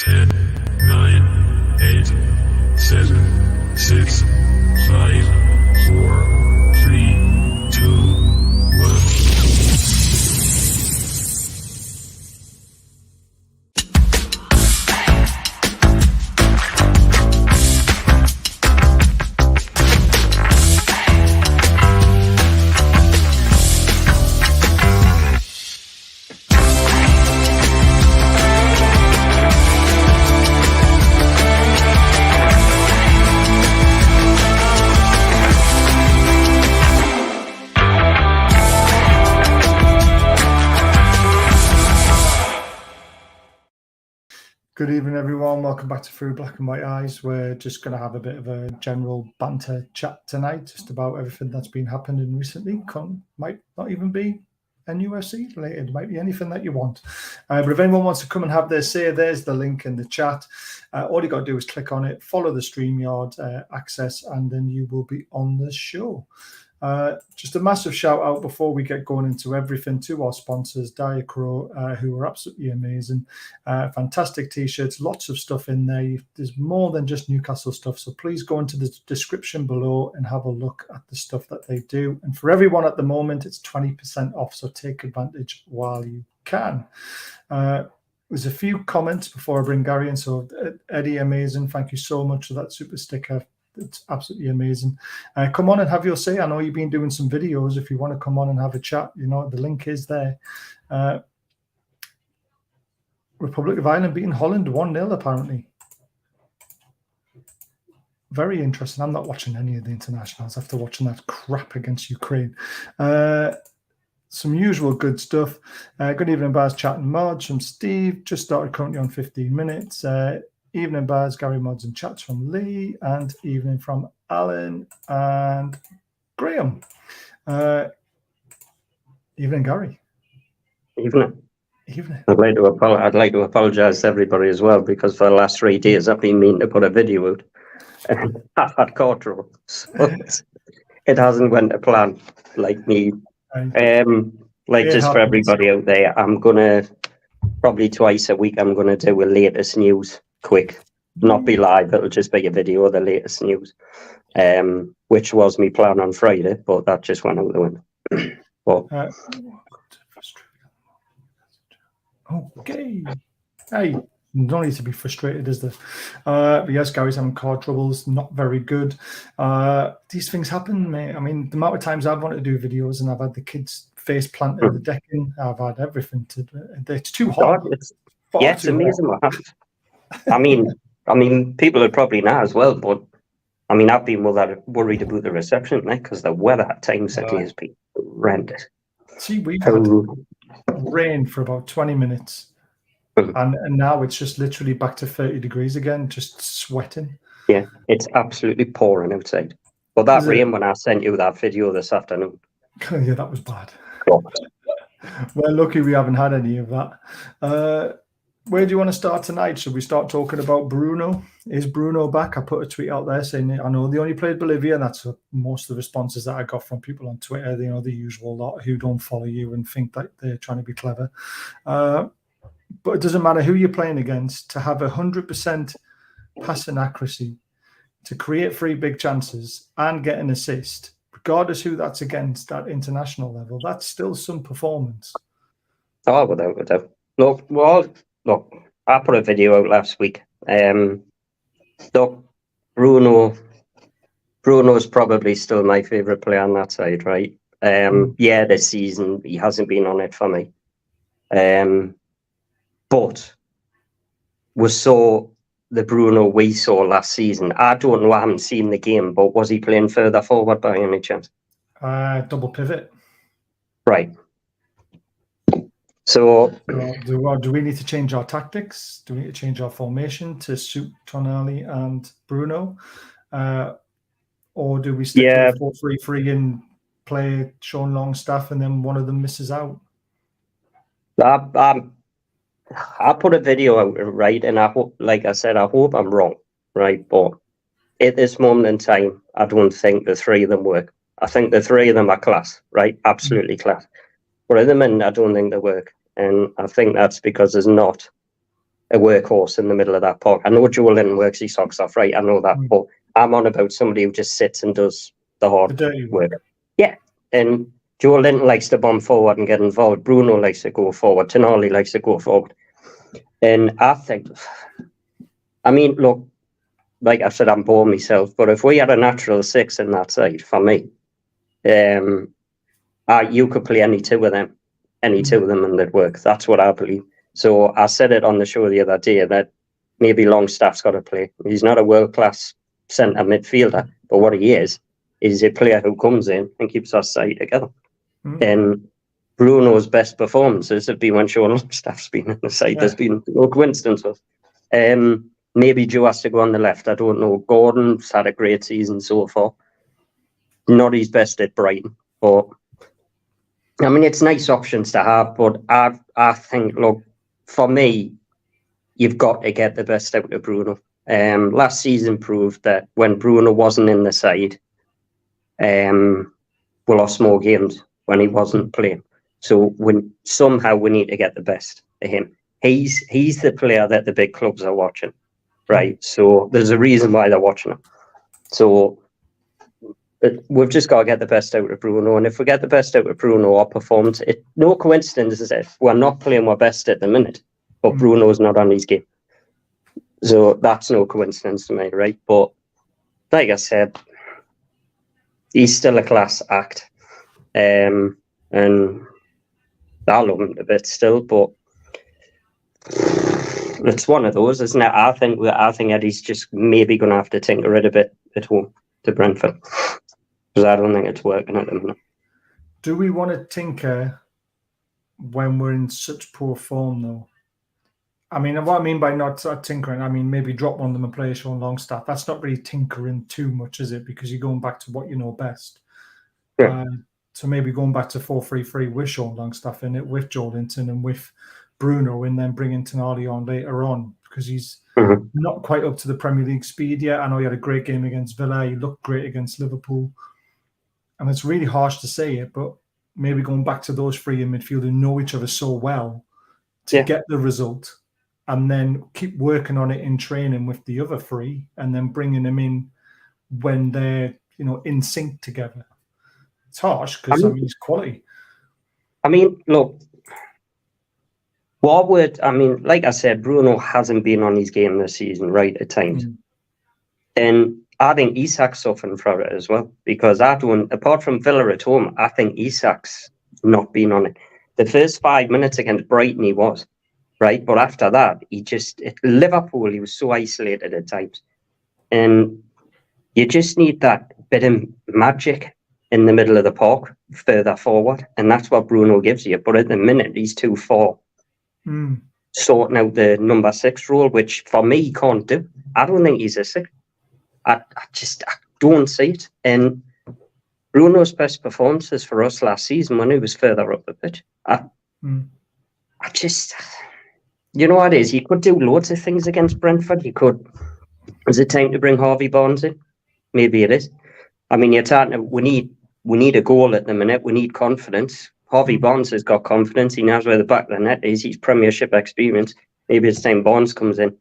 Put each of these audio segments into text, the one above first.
10, 9, 8, 7, 6, 5, 4, 3, 2, 1. Good evening, everyone. Welcome back to Through Black and White Eyes. We're just going to have a bit of a general banter chat tonight, just about everything that's been happening recently. Might not even be NUFC related, might be anything that you want. But if anyone wants to come and have their say, there's the link in the chat. All you got to do is click on it, follow the StreamYard access, and then you will be on the show. Just a massive shout out before we get going into everything to our sponsors, Diacro, who are absolutely amazing. Fantastic t-shirts, lots of stuff in there. There's more than just Newcastle stuff, so please go into the description below and have a look at the stuff that they do. And for everyone at the moment, it's 20% off, so take advantage while you can. There's a few comments before I bring Gary in. So Eddie, amazing. Thank you so much for that super sticker. It's absolutely amazing. Come on and have your say. I know you've been doing some videos. If you want to come on and have a chat, you know, the link is there. Republic of Ireland beating Holland 1-0, apparently. Very interesting. I'm not watching any of the internationals after watching that crap against Ukraine. Some usual good stuff. Good evening, Baz, chat and mods from Steve. Just started currently on 15 minutes. Evening, Baz, Gary Mods and chats from Lee, and evening from Alan and Graham. Evening, Gary. Evening. Evening. I'd like to apologise to everybody as well, because for the last 3 days I've been meaning to put a video out, and I've had car trouble, so it hasn't went to plan. Like me, just for everybody out there, I'm gonna probably twice a week. I'm gonna do a latest news. Quick, not be live, it'll just be a video of the latest news, which was me plan on Friday, but that just went out the window. Okay. Hey, no need to be frustrated, is there? But yes, Gary's having car troubles, not very good. These things happen, mate. I mean, the amount of times I've wanted to do videos and I've had the kids face planted at the decking, I've had everything to. It's too hot. It's amazing what happens. I mean, people are probably not as well, but I mean, I've been worried about the reception, because the weather at times has been horrendous. See, we've had rain for about 20 minutes, and now it's just literally back to 30 degrees again, just sweating. Yeah, it's absolutely pouring outside. But that rain, when I sent you that video this afternoon. Yeah, that was bad. Well, lucky we haven't had any of that. Where do you want to start tonight? Should we start talking about Bruno? Is Bruno back? I put a tweet out there saying, I know they only played Bolivia, and that's most of the responses that I got from people on Twitter, you know, the usual lot who don't follow you and think that they're trying to be clever. But it doesn't matter who you're playing against, to have 100% passing accuracy, to create 3 big chances and get an assist, regardless who that's against at international level, that's still some performance. Oh, without a doubt. Look, I put a video out last week. Look, Bruno's probably still my favourite player on that side, right? Yeah, this season he hasn't been on it for me. But we saw the Bruno we saw last season. I don't know, I haven't seen the game, but was he playing further forward by any chance? Double pivot. Right. So, do we need to change our tactics? Do we need to change our formation to suit Tonali and Bruno? Or do we stick with 4-3-3 and play Sean Longstaff and then one of them misses out? I put a video out, right? And I hope, like I said, I hope I'm wrong, right? But at this moment in time, I don't think the 3 of them work. I think the 3 of them are class, right? Absolutely class. But at the minute, I don't think they work. And I think that's because there's not a workhorse in the middle of that park. I know Joe Linton works his socks off, right? I know that, but I'm on about somebody who just sits and does the hard work. Yeah, and Joe Linton likes to bomb forward and get involved. Bruno likes to go forward. Tonali likes to go forward. And I think, I mean, look, like I said, I'm bored myself, but if we had a natural 6 in that side, for me, you could play any two of them, and they'd work. That's what I believe. So I said it on the show the other day that maybe Longstaff's got to play. He's not a world-class centre midfielder, but what he is a player who comes in and keeps our side together. And Bruno's best performances have been when Sean Longstaff's been in the side. There's been no coincidences. Maybe Joe has to go on the left. I don't know. Gordon's had a great season so far. Not his best at Brighton, but I mean, it's nice options to have. But I think, look, for me, you've got to get the best out of Bruno. Last season proved that when Bruno wasn't in the side, we lost more games when he wasn't playing. So somehow we need to get the best of him. He's the player that the big clubs are watching, right? So there's a reason why they're watching him. So we've just got to get the best out of Bruno. And if we get the best out of Bruno, our performance, no coincidence is if we're not playing our best at the minute, but Bruno's not on his game. So that's no coincidence to me, right? But like I said, he's still a class act. And I love him a bit still, but it's one of those, isn't it? I think Eddie's just maybe going to have to tinker it a bit at home to Brentford, because I don't think it's working at the minute. Do we want to tinker when we're in such poor form, though? I mean, what I mean by not tinkering, I mean maybe drop one of them and play Sean Longstaff. That's not really tinkering too much, is it? Because you're going back to what you know best. Yeah. So maybe going back to 4-3-3 with Sean Longstaff in it, with Joe Linton and with Bruno, and then bringing Tonali on later on, because he's not quite up to the Premier League speed yet. I know he had a great game against Villa. He looked great against Liverpool. And it's really harsh to say it, but maybe going back to those three in midfield who know each other so well to get the result, and then keep working on it in training with the other three, and then bringing them in when they're, in sync together. It's harsh because it's quality. I mean, look, like I said, Bruno hasn't been on his game this season, right, at times. And I think Isak's suffering from it as well, because apart from Villa at home, I think Isak's not been on it. The first 5 minutes against Brighton, he was, right? But after that, at Liverpool, he was so isolated at times. And you just need that bit of magic in the middle of the park, further forward. And that's what Bruno gives you. But at the minute, he's too far. Sorting out the number 6 role, which for me, he can't do. I don't think he's a 6. I don't see it. And Bruno's best performances for us last season when he was further up the pitch. You know what it is? He could do loads of things against Brentford. Is it time to bring Harvey Barnes in? Maybe it is. I mean, we need a goal at the minute. We need confidence. Harvey Barnes has got confidence. He knows where the back of the net is. He's Premiership experience. Maybe it's time Barnes comes in.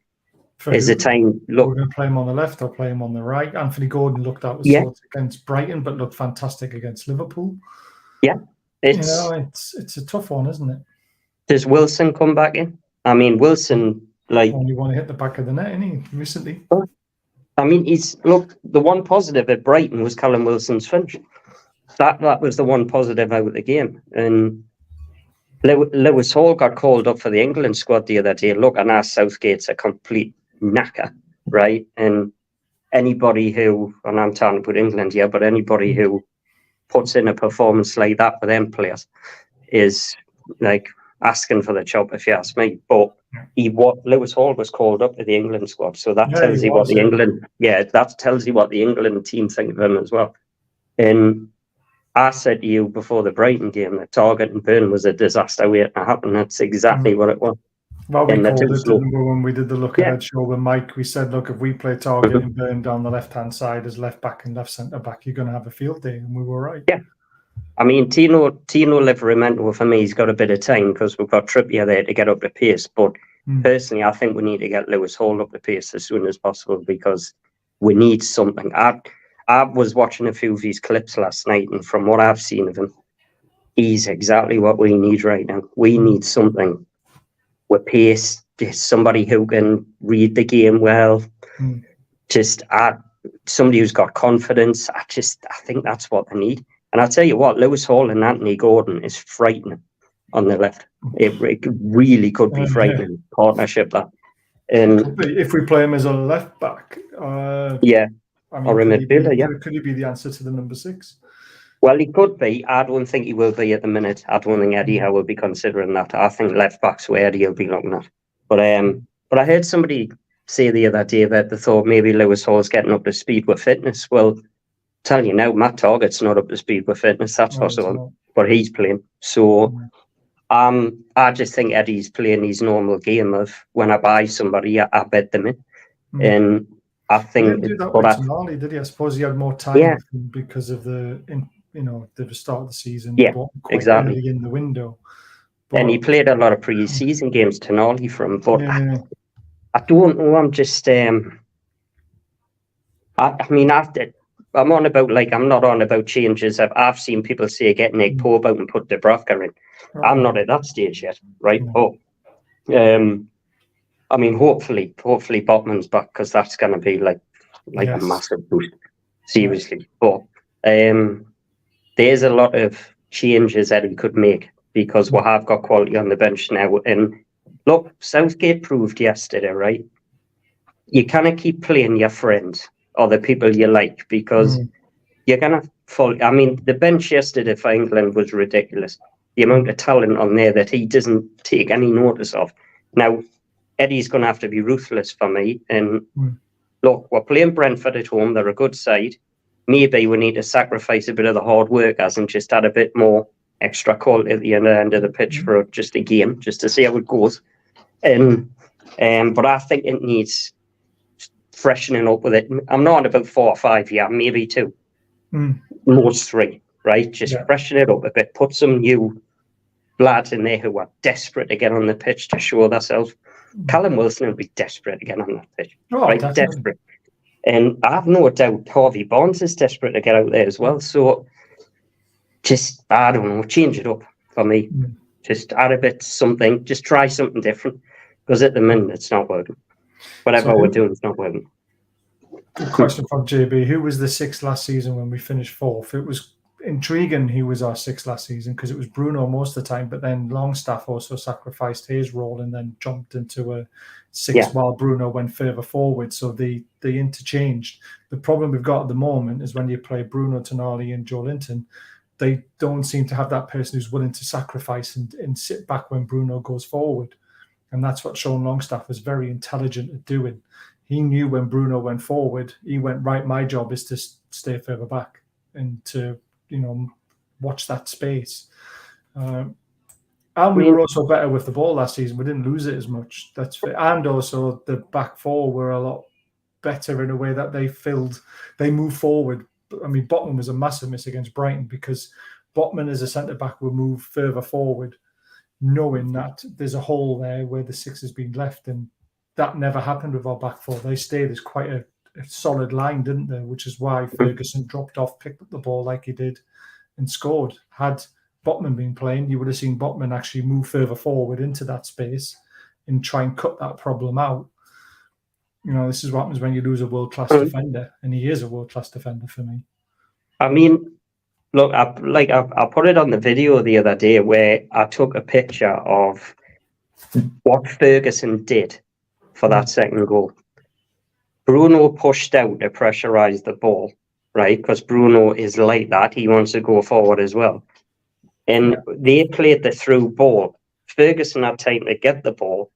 Is it time? Look, we're going to play him on the left or play him on the right. Anthony Gordon looked out of sorts against Brighton, but looked fantastic against Liverpool. Yeah, it's a tough one, isn't it? Does Wilson come back in? I mean, Wilson only want to hit the back of the net, isn't he? Recently. I mean, the one positive at Brighton was Callum Wilson's finish. That was the one positive out of the game. And Lewis Hall got called up for the England squad the other day. Look, and our Southgate's a complete knacker, right? And anybody who, and I'm talking about England here, but anybody who puts in a performance like that for them players is like asking for the job, if you ask me. But Lewis Hall was called up to the England squad, so that tells you what that tells you what the England team think of him as well. And I said to you before the Brighton game that Target and Burn was a disaster waiting to happen. That's exactly what it was. Well, we called it, when we did the look ahead show with Mike, we said, look, if we play Target and Burn down the left-hand side as left back and left centre-back, you're going to have a field day, and we were right. Yeah. I mean, Tino Livramento, for me, he's got a bit of time because we've got Trippier there to get up to pace, but Personally, I think we need to get Lewis Hall up the pace as soon as possible because we need something. I was watching a few of his clips last night, and from what I've seen of him, he's exactly what we need right now. We need something with pace, just somebody who can read the game well, just somebody who's got confidence. I think that's what they need. And I tell you what, Lewis Hall and Anthony Gordon is frightening on the left. It really could be frightening partnership that. And if we play him as a left back, or a midfielder, could he be the answer to the number 6? Well, he could be. I don't think he will be at the minute. I don't think Eddie Howe will be considering that. I think left back's where Eddie will be looking at. But I heard somebody say the other day that they thought maybe Lewis Hall's getting up to speed with fitness. Well, tell you now, Matt Targett's not up to speed with fitness. That's possible, but he's playing. So I just think Eddie's playing his normal game of when I buy somebody, I bet them in. And I think he didn't do that with Tonali, did he? I suppose he had more time because of the start of the season. Yeah, exactly. Early in the window. And he played a lot of pre-season games, Tonali, from. But I don't know. I'm just. I'm on about I'm not on about changes. I've seen people say get Nick Pope out and put Dubravka in. I'm not at that stage yet, right? But hopefully Botman's back because that's going to be like a massive boost, seriously. But there's a lot of changes that he could make because we have got quality on the bench now. And look, Southgate proved yesterday, right? You cannot keep playing your friends or the people you like because you're going to fall. I mean, the bench yesterday for England was ridiculous. The amount of talent on there that he doesn't take any notice of. Now, Eddie's going to have to be ruthless for me. And look, we're playing Brentford at home. They're a good side. Maybe we need to sacrifice a bit of the hard workers and just add a bit more extra quality at the end of the pitch for just a game, just to see how it goes. But I think it needs freshening up with it. I'm not on about 4 or 5, maybe 2. Most 3, right? Just freshen it up a bit. Put some new lads in there who are desperate to get on the pitch to show themselves. Callum Wilson will be desperate to get on that pitch. Right? Definitely. Desperate. And I have no doubt Harvey Barnes is desperate to get out there as well. So just, I don't know, change it up for me. Just add a bit something. Just try something different. Because at the minute, it's not working. Whatever we're doing, it's not working. Good question from JB. Who was the 6th last season when we finished 4th? It was intriguing who was our 6th last season because it was Bruno most of the time, but then Longstaff also sacrificed his role and then jumped into a 6 while Bruno went further forward. So they interchanged. The problem we've got at the moment is when you play Bruno, Tonali and Joe Linton, they don't seem to have that person who's willing to sacrifice and sit back when Bruno goes forward. And that's what Sean Longstaff was very intelligent at doing. He knew when Bruno went forward, he went, right, my job is to stay further back and to, watch that space. And we were also better with the ball last season. We didn't lose it as much. That's fair. And also the back 4 were a lot better in a way that they moved forward. I mean, Botman was a massive miss against Brighton because Botman as a centre-back will move further forward, knowing that there's a hole there where the 6 has been left. And that never happened with our back 4. They stayed as quite a solid line, didn't they? Which is why Ferguson dropped off, picked up the ball like he did and scored. Had Botman been playing, you would have seen Botman actually move further forward into that space and try and cut that problem out. This is what happens when you lose a world-class defender, and he is a world-class defender for me. I mean, look, I put it on the video the other day where I took a picture of what Ferguson did for that second goal. Bruno pushed out to pressurise the ball, right? Because Bruno is like that. He wants to go forward as well. And they played the through ball. Ferguson had time to get the ball,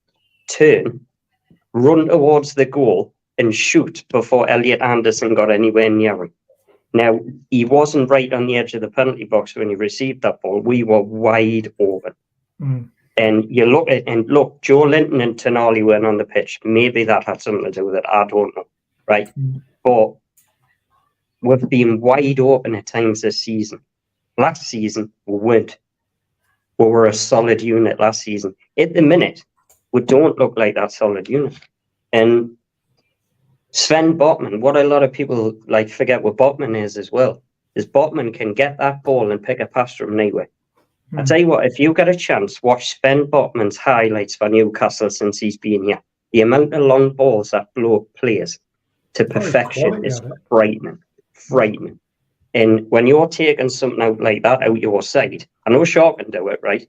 turn, run towards the goal and shoot before Elliot Anderson got anywhere near him. Now, he wasn't right on the edge of the penalty box when he received that ball. We were wide open. And you look, Joe Linton and Tonali weren't on the pitch. Maybe that had something to do with it. I don't know, right? But we've been wide open at times this season. Last season, we weren't. We were a solid unit last season. At the minute, we don't look like that solid unit. And Sven Botman, what a lot of people like forget what Botman is as well, is Botman can get that ball and pick a pass from anywhere. I tell you what, if you get a chance, watch Sven Botman's highlights for Newcastle since he's been here. The amount of long balls that bloke plays to perfection is frightening. And when you're taking something out like that out your side, I know Shaw can do it, right?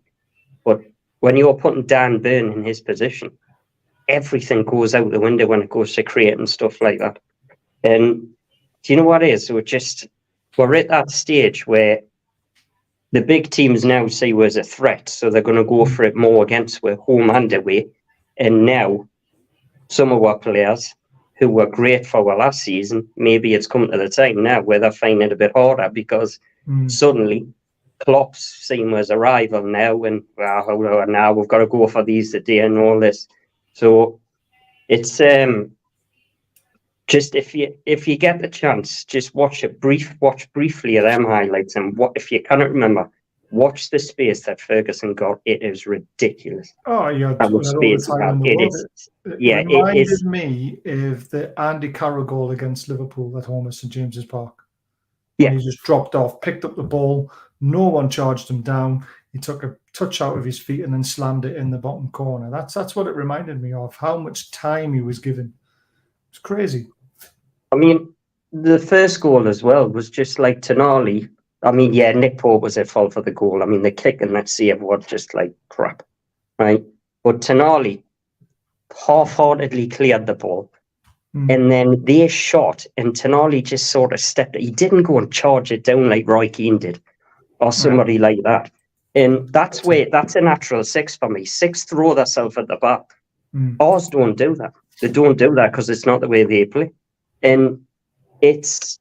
But when you're putting Dan Burn in his position, everything goes out the window when it goes to creating stuff like that. And do you know what it is? We're at that stage where the big teams now see us as a threat, so they're going to go for it more against we're home and away. And now, some of our players who were great for our last season, maybe it's come to the time now where they're finding it a bit harder because suddenly Klopp's seen as a rival now, and now we've got to go for these today and all this. So it's just if you get the chance, just watch briefly of them highlights, and if you cannot remember, watch the space that Ferguson got. It is ridiculous. Oh, yeah, it reminded me of the Andy Carroll goal against Liverpool at home at St James's Park. Yeah, he just dropped off, picked up the ball. No one charged him down. He took a touch out of his feet and then slammed it in the bottom corner. That's what it reminded me of. How much time he was given. It's crazy. I mean, the first goal as well was just like Tonali. I mean, yeah, Nick Pope was at fault for the goal. I mean, the kick and that save was just like crap, right? But Tonali half-heartedly cleared the ball. And then they shot, and Tonali just sort of stepped. He didn't go and charge it down like Roy Keane did, or somebody like that. And that's a natural six for me. Six throw themselves at the back. Ours don't do that. They don't do that because it's not the way they play. And it's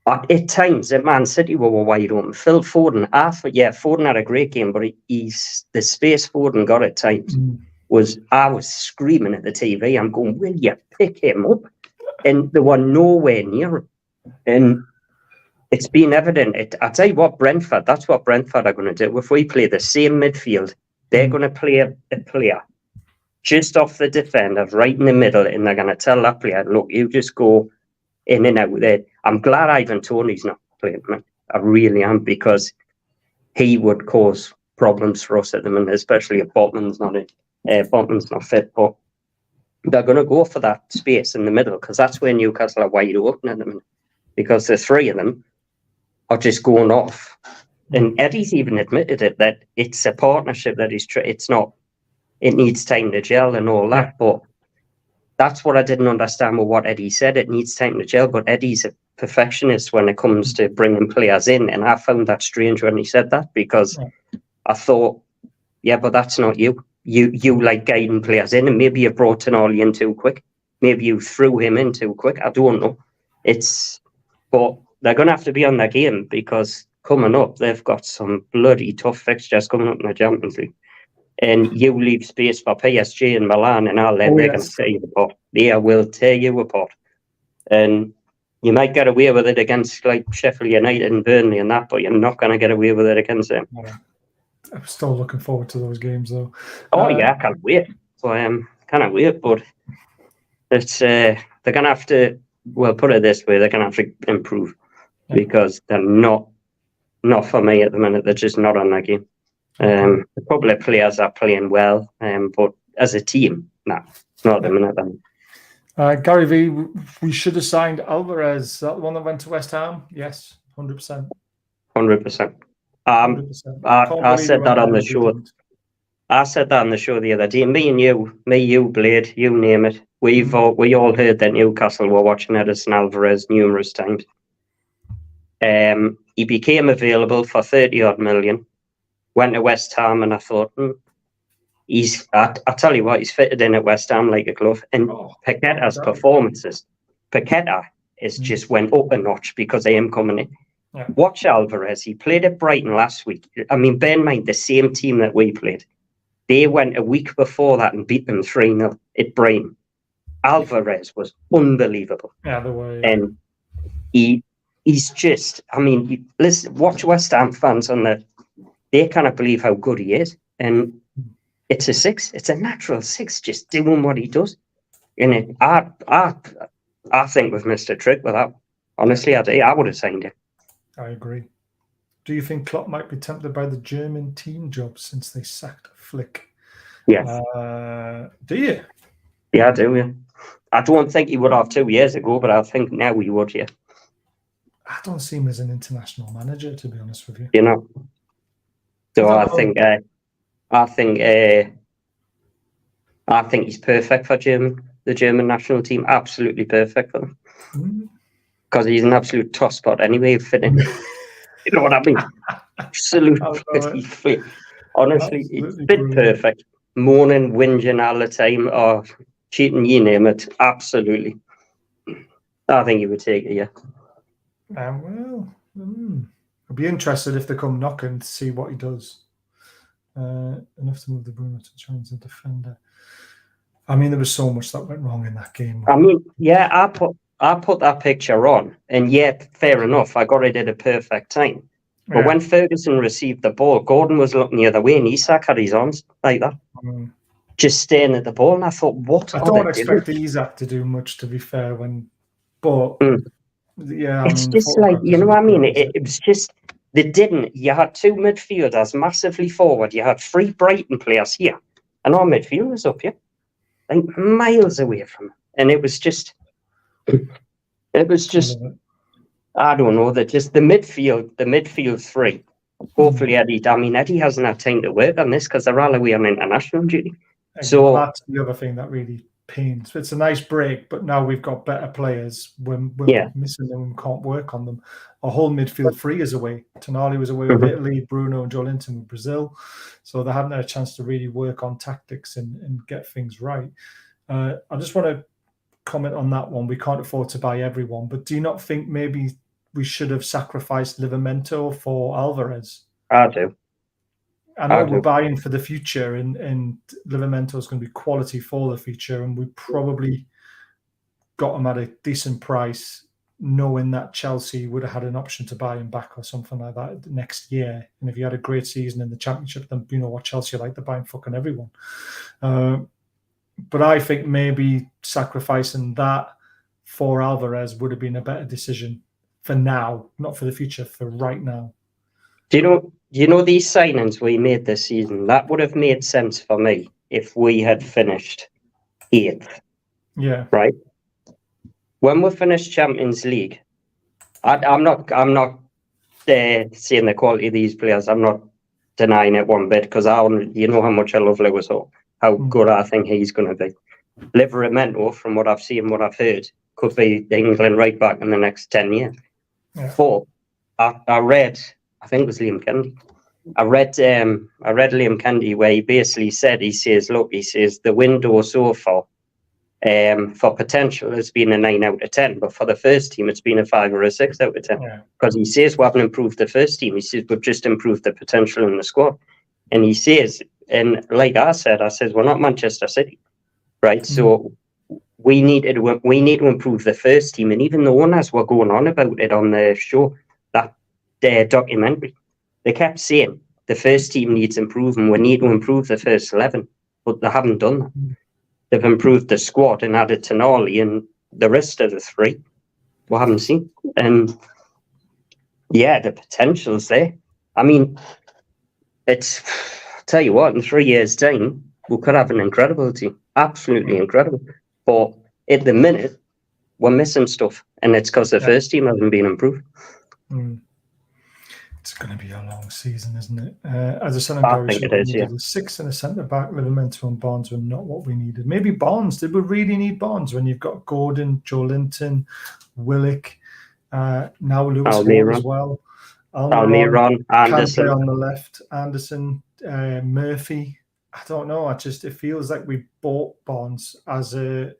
at times at Man City we were wide open. Phil Foden, Foden had a great game, but the space Foden got at times I was screaming at the TV. I'm going, will you pick him up? And they were nowhere near him. And it's been evident. I tell you what, that's what Brentford are going to do. If we play the same midfield, they're going to play a player just off the defender, right in the middle, and they're going to tell that player, look, you just go in and out there. I'm glad Ivan Toney's not playing, man. I really am, because he would cause problems for us at the minute, especially if Botman's not fit. But they're going to go for that space in the middle, because that's where Newcastle are wide open at the minute, because the three of them are just going off. And Eddie's even admitted it, that it's a partnership that it's not. It needs time to gel and all that, but that's what I didn't understand with what Eddie said. It needs time to gel, but Eddie's a perfectionist when it comes to bringing players in, and I found that strange when he said that, because I thought, yeah, but that's not you. You like guiding players in, and maybe you brought Tonali in too quick. Maybe you threw him in too quick. I don't know. But they're going to have to be on their game, because coming up, they've got some bloody tough fixtures coming up in the Champions League. And you leave space for PSG and Milan and all that, they're going to tear you apart. They will tear you apart. And you might get away with it against like Sheffield United and Burnley and that, but you're not going to get away with it against them. I'm still looking forward to those games, though. Oh, yeah, I can't wait. So I can't wait, but it's they're going to have to, well, put it this way, they're going to have to improve, because they're not for me at the minute. They're just not on that game. A couple of players are playing well, but as a team, not at the minute. Gary V, we should have signed Alvarez. Is that the one that went to West Ham? Yes, 100%. 100%. I said that on the show. I said that on the show the other day. Me, you, Blade, you name it. We all heard that Newcastle were watching Edison Alvarez numerous times. He became available for 30-odd million. Went to West Ham, and I thought, I tell you what, he's fitted in at West Ham like a glove. And Paqueta's performances, Paqueta just went up a notch because of him coming in. Yeah. Watch Alvarez. He played at Brighton last week. I mean, bear in mind, the same team that we played. They went a week before that and beat them 3-0 at Brighton. Alvarez was unbelievable. Yeah, the way. And he's just, I mean, listen, watch West Ham fans on the. They cannot believe how good he is. And it's a 6. It's a natural 6, just doing what he does. And I think we've missed a trick with that. Honestly, I would have signed it. I agree. Do you think Klopp might be tempted by the German team job since they sacked Flick? Yes. Do you? Yeah, I do, yeah. I don't think he would have 2 years ago, but I think now he would, yeah. I don't see him as an international manager, to be honest with you. You know? So I think he's perfect for the German national team. Absolutely perfect for them. Because he's an absolute tosspot anyway, fitting. You know what I mean? Absolutely fit. Honestly, it's fit perfect. Moaning, whinging all the time, or cheating, you name it. Absolutely. I think he would take it, yeah. Well, I'd be interested if they come knocking to see what he does. Enough to move the Bruno to challenge the defender. I mean, there was so much that went wrong in that game. I mean, yeah, I put that picture on, and yet, fair enough, I got it at a perfect time. But when Ferguson received the ball, Gordon was looking the other way, and Isak had his arms like that, just staring at the ball. And I thought, what? I don't expect Isak to do much, to be fair. Yeah, it's just like, you know what I mean? It was just they didn't. You had 2 midfielders massively forward. You had 3 Brighton players here, and our midfield was up here, like miles away from it. And it was just. I don't know, that just the midfield 3. Hopefully Eddie hasn't had time to work on this because they're all away on international duty. So that's the other thing that really pains. It's a nice break, but now we've got better players. We're missing them and can't work on them. Our whole midfield 3 is away. Tonali was away with Italy, Bruno and Joelinton with Brazil. So they haven't had a chance to really work on tactics and get things right. I just want to comment on that one. We can't afford to buy everyone, but do you not think maybe we should have sacrificed Livramento for Alvarez? I do. I know we're buying for the future, and Livramento is going to be quality for the future, and we probably got him at a decent price, knowing that Chelsea would have had an option to buy him back or something like that next year. And if he had a great season in the Championship, then you know what Chelsea like, they're buying fucking everyone. But I think maybe sacrificing that for Alvarez would have been a better decision for now, not for the future, for right now. Do you know these signings we made this season? That would have made sense for me if we had finished 8th. Yeah. Right? When we finished Champions League, I'm not saying the quality of these players. I'm not denying it one bit because you know how much I love Lewis Hall. How good I think he's going to be. Livramento, from what I've seen, what I've heard, could be the England right back in the next 10 years. Yeah. But I read, I think it was Liam Kennedy. I read Liam Kennedy where he basically said, he says the window so far for potential has been a 9 out of 10, but for the first team it's been a 5 or a 6 out of 10. Because he says we haven't improved the first team. He says we've just improved the potential in the squad, and he says. And like I said, we're not Manchester City, right? So we need to improve the first team. And even the owners were going on about it on the show, that documentary. They kept saying the first team needs improvement. We need to improve the first 11, but they haven't done that. They've improved the squad and added Tonali, and the rest of the 3 we haven't seen. And yeah, the potential's there. I mean, tell you what, in 3 years' time, we could have an incredible team. Absolutely incredible. But at the minute, we're missing stuff. And it's because the first team hasn't been improved. It's going to be a long season, isn't it? As a centre back, we needed a 6 and a centre-back. Livramento and Barnes were not what we needed. Maybe Barnes. Did we really need Barnes when you've got Gordon, Joelinton, Willock, now Lewis Hall as well? Almiron, Anderson on the left, Anderson, Murphy. I don't know. It feels like we bought Barnes as a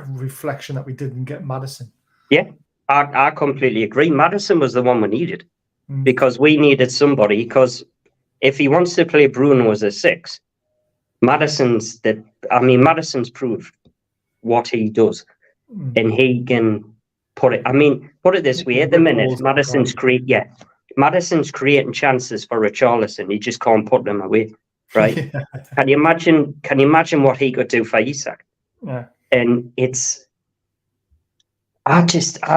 reflection that we didn't get Maddison. Yeah, I completely agree. Maddison was the one we needed because we needed somebody. Because if he wants to play Bruno as a 6, Maddison's proved what he does, and he can put it. I mean, put it this way: at the minute, Maddison's creating chances for Richarlison. He just can't put them away. right? Yeah. Can you imagine? Can you imagine what he could do for Isak? Yeah. And I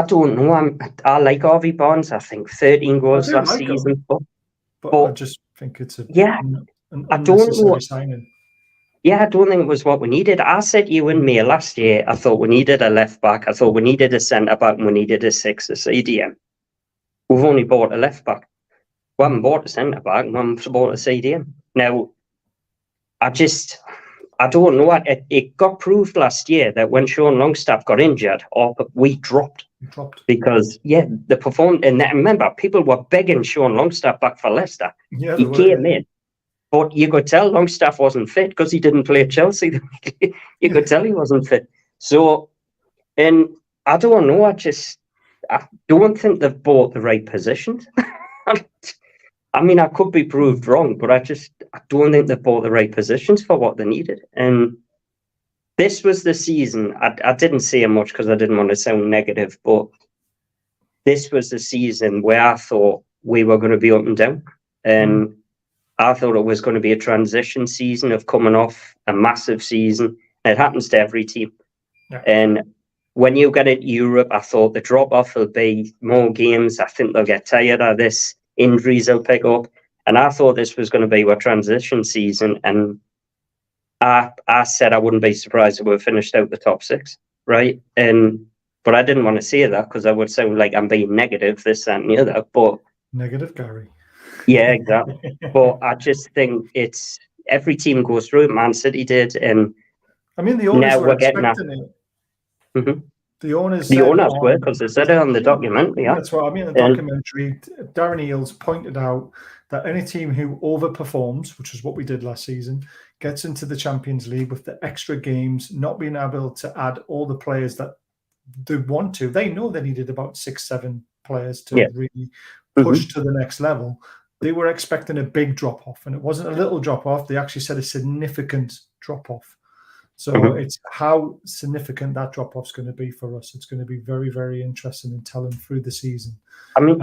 don't know. I like Harvey Barnes. I think 13 I goals do last like him, season. but I But just think it's an yeah, I don't know. unnecessary signing. Yeah, I don't think it was what we needed. I said to you in May last year, I thought we needed a left back. I thought we needed a centre back and we needed a six, a CDM. We've only bought a left back. We haven't bought a centre back and we haven't bought a CDM. Now, I don't know. It got proved last year that when Sean Longstaff got injured, we dropped. Because, the performance, and remember, people were begging Sean Longstaff back for Leicester. Yeah, He came in, but you could tell Longstaff wasn't fit because he didn't play at Chelsea. You could tell he wasn't fit. So, and I don't know, I don't think they've bought the right positions. I mean, I could be proved wrong, but I don't think they've bought the right positions for what they needed. And this was the season. I didn't say much because I didn't want to sound negative, but this was the season where I thought we were going to be up and down. And I thought it was going to be a transition season of coming off a massive season. It happens to every team. Yeah. And when you get into Europe, I thought the drop-off will be more games. I think they'll get tired of this. Injuries will pick up. And I thought this was going to be a transition season. And I said I wouldn't be surprised if we finished out the top six, right? But I didn't want to say that because I would sound like I'm being negative, this, that, and the other. But negative, Gary. Yeah, exactly. But I just think it's every team goes through it. Man City did, and I mean the owners now were we're getting expecting it. Mhm. The owners were, because they said it on the documentary. Yeah, that's what I mean. The documentary, Darren Eales pointed out that any team who overperforms, which is what we did last season, gets into the Champions League with the extra games, not being able to add all the players that they want to. They know they needed about 6-7 players to really push to the next level. They were expecting a big drop-off, and it wasn't a little drop-off. They actually said a significant drop-off. So it's how significant that drop-off is going to be for us. It's going to be very, very interesting in telling through the season. I mean,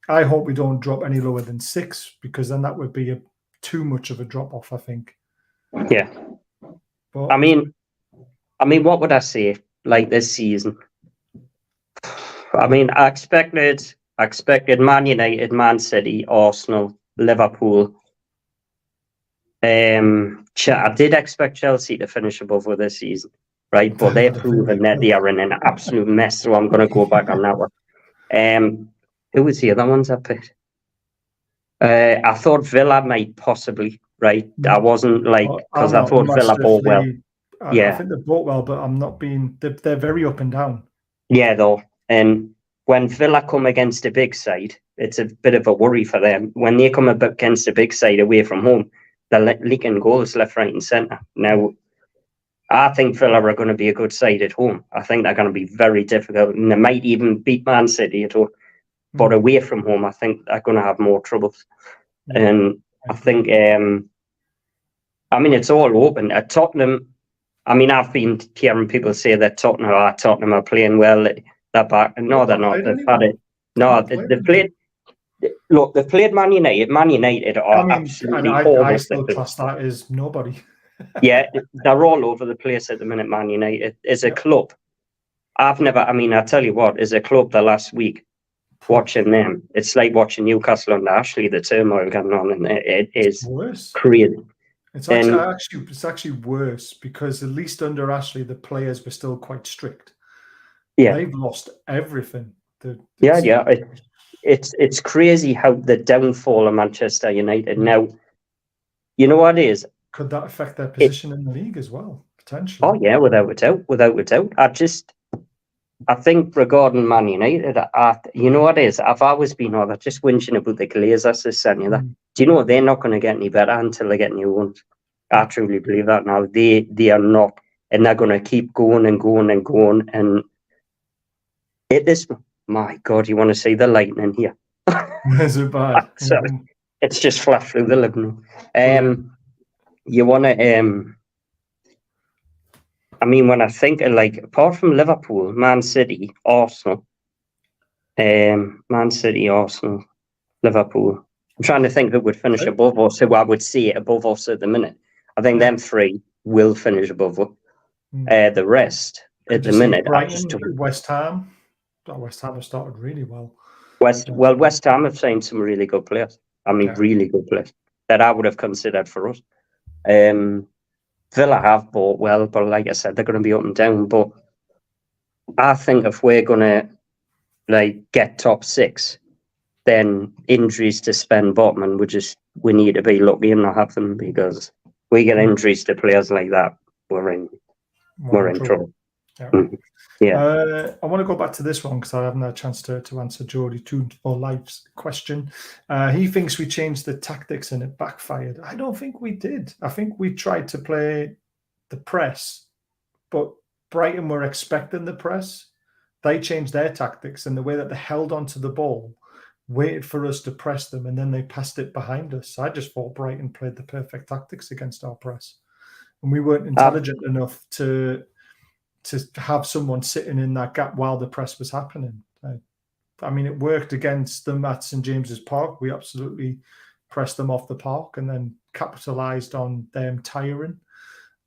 I hope we don't drop any lower than 6, because then that would be too much of a drop-off, I think. Yeah. But, I mean, what would I say? Like this season, I mean, I expected Man United, Man City, Arsenal, Liverpool. I did expect Chelsea to finish above with this season, right? But they've proven that they are in an absolute mess, so I'm going to go back on that one. Who was the other ones I picked? I thought Villa might possibly, right? I wasn't like, because I thought Villa bought well. I think they bought well, but I'm not being, they're very up and down. Yeah, though. And when Villa come against a big side, it's a bit of a worry for them. When they come up against a big side away from home, they're leaking goals left, right, and centre. Now, I think Villa are going to be a good side at home. I think they're going to be very difficult, and they might even beat Man City at home. But away from home, I think they're going to have more troubles. And I think, I mean, it's all open. At Tottenham, I mean, I've been hearing people say that Tottenham are playing well. They're back. No, they're not. They've had it. No, they've played. Look, they've played Man United. Man United are absolutely awful. I still class that as nobody. Yeah, they're all over the place at the minute, Man United. As a club, I tell you what, as a club the last week, watching them, it's like watching Newcastle under Ashley, the turmoil going on, and it is crazy. It's actually worse, because at least under Ashley, the players were still quite strict. Yeah. They've lost everything. It's crazy how the downfall of Manchester United now. You know what it is? Could that affect their position in the league as well, potentially? Oh yeah, without a doubt. I think regarding Man United, you know what it is? I've always been just whinging about the Glazers this season. Do you know what? They're not going to get any better until they get new ones. I truly believe that now. They are not, and they're going to keep going and going and going. And my God, you want to see the lightning here? Is it bad? It's just flashed through the living room. You want to, I mean, when I think of, like, apart from Liverpool, Man City, Arsenal, Liverpool, I'm trying to think who would finish above us, who I would see above us at the minute. I think them three will finish above us. The rest at the minute, Brighton, West Ham. West Ham have started really well. West Ham have signed some really good players. I mean, really good players that I would have considered for us. Villa have bought well, but like I said, they're going to be up and down. But I think if we're going to get top 6, then injuries to spend bottom, and we need to be lucky and not have them, because we get injuries to players like that, we're in trouble. I want to go back to this one because I haven't had a chance to answer Geordie for Life's question. He thinks we changed the tactics and it backfired. I don't think we did. I think we tried to play the press, but Brighton were expecting the press. They changed their tactics, and the way that they held onto the ball, waited for us to press them, and then they passed it behind us. I just thought Brighton played the perfect tactics against our press, and we weren't intelligent enough to have someone sitting in that gap while the press was happening. I mean, it worked against them at St James's Park. We absolutely pressed them off the park and then capitalised on them tiring.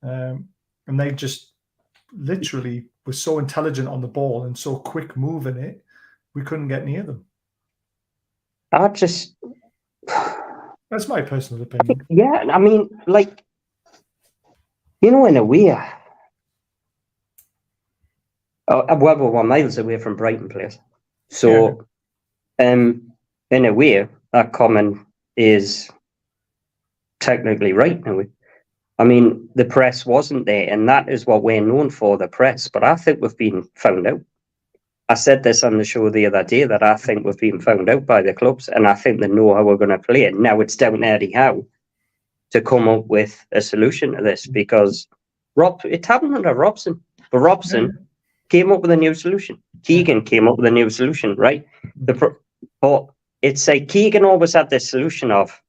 And they just literally were so intelligent on the ball and so quick moving it, we couldn't get near them. That's my personal opinion. Yeah, I mean, in a way, we're miles away from Brighton players. So, in a way, that comment is technically right in a way. I mean, the press wasn't there, and that is what we're known for, the press. But I think we've been found out. I said this on the show the other day, that I think we've been found out by the clubs, and I think they know how we're going to play it. Now it's down to Eddie Howe to come up with a solution to this, because it happened under Robson. But Robson came up with a new solution. Keegan came up with a new solution, right? But it's like Keegan always had this solution of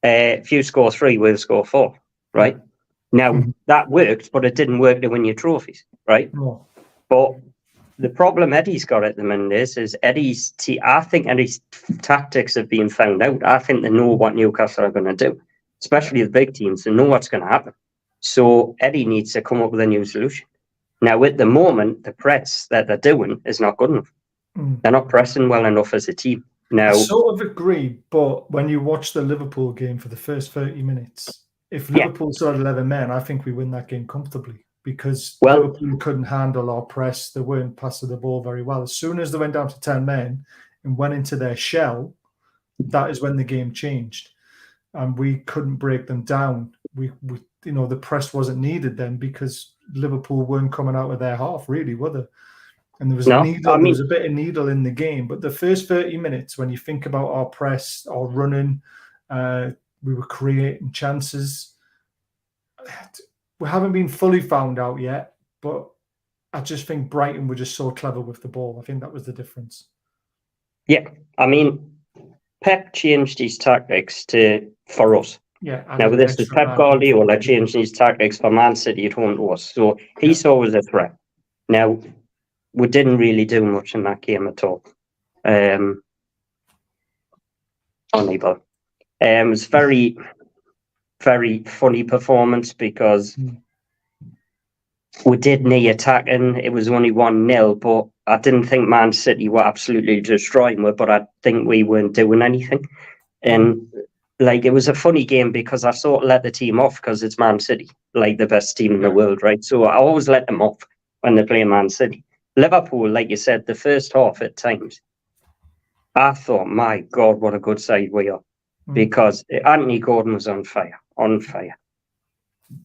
if you score 3, we'll score 4, right? Now, that worked, but it didn't work to win your trophies, right? But the problem Eddie's got at the minute is I think Eddie's tactics have been found out. I think they know what Newcastle are going to do, especially the big teams. They know what's going to happen. So Eddie needs to come up with a new solution. Now, at the moment, the press that they're doing is not good enough. They're not pressing well enough as a team. Now, I sort of agree, but when you watch the Liverpool game for the first 30 minutes, if Liverpool started 11 men, I think we win that game comfortably, because Liverpool couldn't handle our press. They weren't passing the ball very well. As soon as they went down to 10 men and went into their shell, that is when the game changed, and we couldn't break them down. We the press wasn't needed then, because Liverpool weren't coming out of their half, really, were they? And there was there was a bit of needle in the game. But the first 30 minutes, when you think about our press, our running, we were creating chances. We haven't been fully found out yet, but I just think Brighton were just so clever with the ball. I think that was the difference. Yeah, I mean, Pep changed his tactics for us. Yeah. Now, this is Pep Guardiola changed his tactics for Man City at home to us. So he saw us a threat. Now, we didn't really do much in that game at all. Unable. It was very, very funny performance, because we did need attacking. It was only 1-0, but I didn't think Man City were absolutely destroying us, but I think we weren't doing anything. And it was a funny game, because I sort of let the team off because it's Man City, the best team in the world, right? So I always let them off when they play Man City. Liverpool, like you said, the first half at times, I thought, my God, what a good side we are. Because Anthony Gordon was on fire. And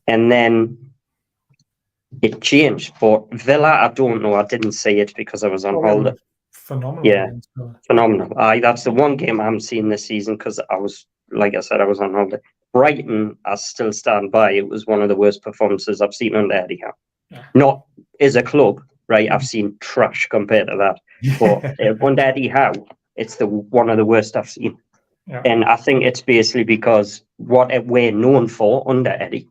then it changed. But Villa, I don't know. I didn't see it because I was on holiday. Phenomenal. Yeah, phenomenal. That's the one game I haven't seen this season, because I was, like I said, I was on holiday. Brighton, I still stand by. It was one of the worst performances I've seen under Eddie Howe. Not as a club, right? I've seen trash compared to that. But under Eddie Howe, it's one of the worst I've seen. And I think it's basically because what we're known for under Eddie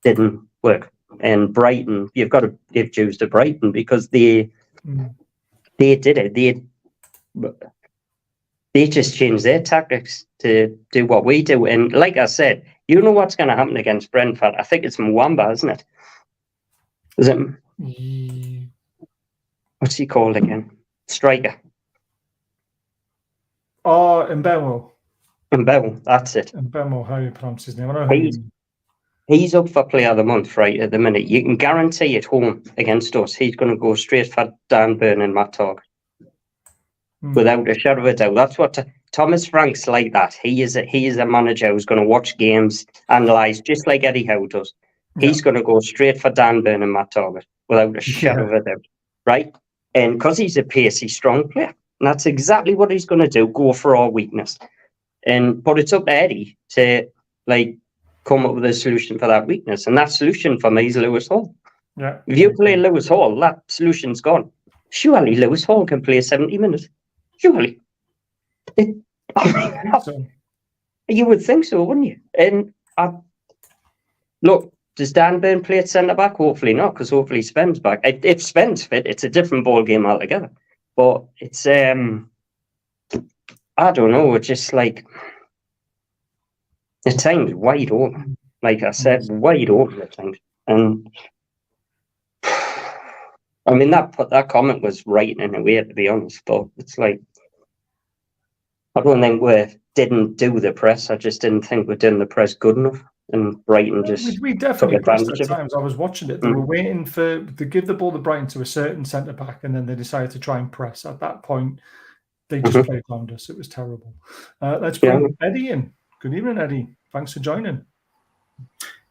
didn't work. And Brighton, you've got to give dues to Brighton, because they did it. they just change their tactics to do what we do. And like I said, you know what's going to happen against Brentford? I think it's Mwamba, isn't it? Is it? What's he called again? Striker. Oh, Mbemo. Mbemo, that's it. Mbemo, how you pronounce his name? I don't know how He's up for Player of the Month right at the minute. You can guarantee at home against us, he's going to go straight for Dan Burn and Matt Target. Without a shadow of a doubt. That's what Thomas Frank's like that. He is a manager who's going to watch games, analyse, just like Eddie Howe does. He's going to go straight for Dan Burn and Matt Target without a shadow of a doubt. Right? And because he's a pacey, strong player. And that's exactly what he's going to do, go for our weakness. But it's up to Eddie to come up with a solution for that weakness. And that solution for me is Lewis Hall. Yeah. If you play Lewis Hall, that solution's gone. Surely Lewis Hall can play 70 minutes. Surely. You would think so, wouldn't you? And look, does Dan Burn play at centre-back? Hopefully not, because hopefully Sven's back. If Sven's fit, it's a different ball game altogether. But it's, I don't know, it's just like, at times wide open. Like I said, wide open at times. And I mean, that comment was right in a way, to be honest, but it's like, I don't think we didn't do the press. I just didn't think we did the press good enough. And Brighton just we definitely pressed at times. I was watching it. They were waiting to give the ball to Brighton to a certain centre-back, and then they decided to try and press. At that point, they just played around us. It was terrible. Let's bring Eddie in. Good evening, Eddie. Thanks for joining.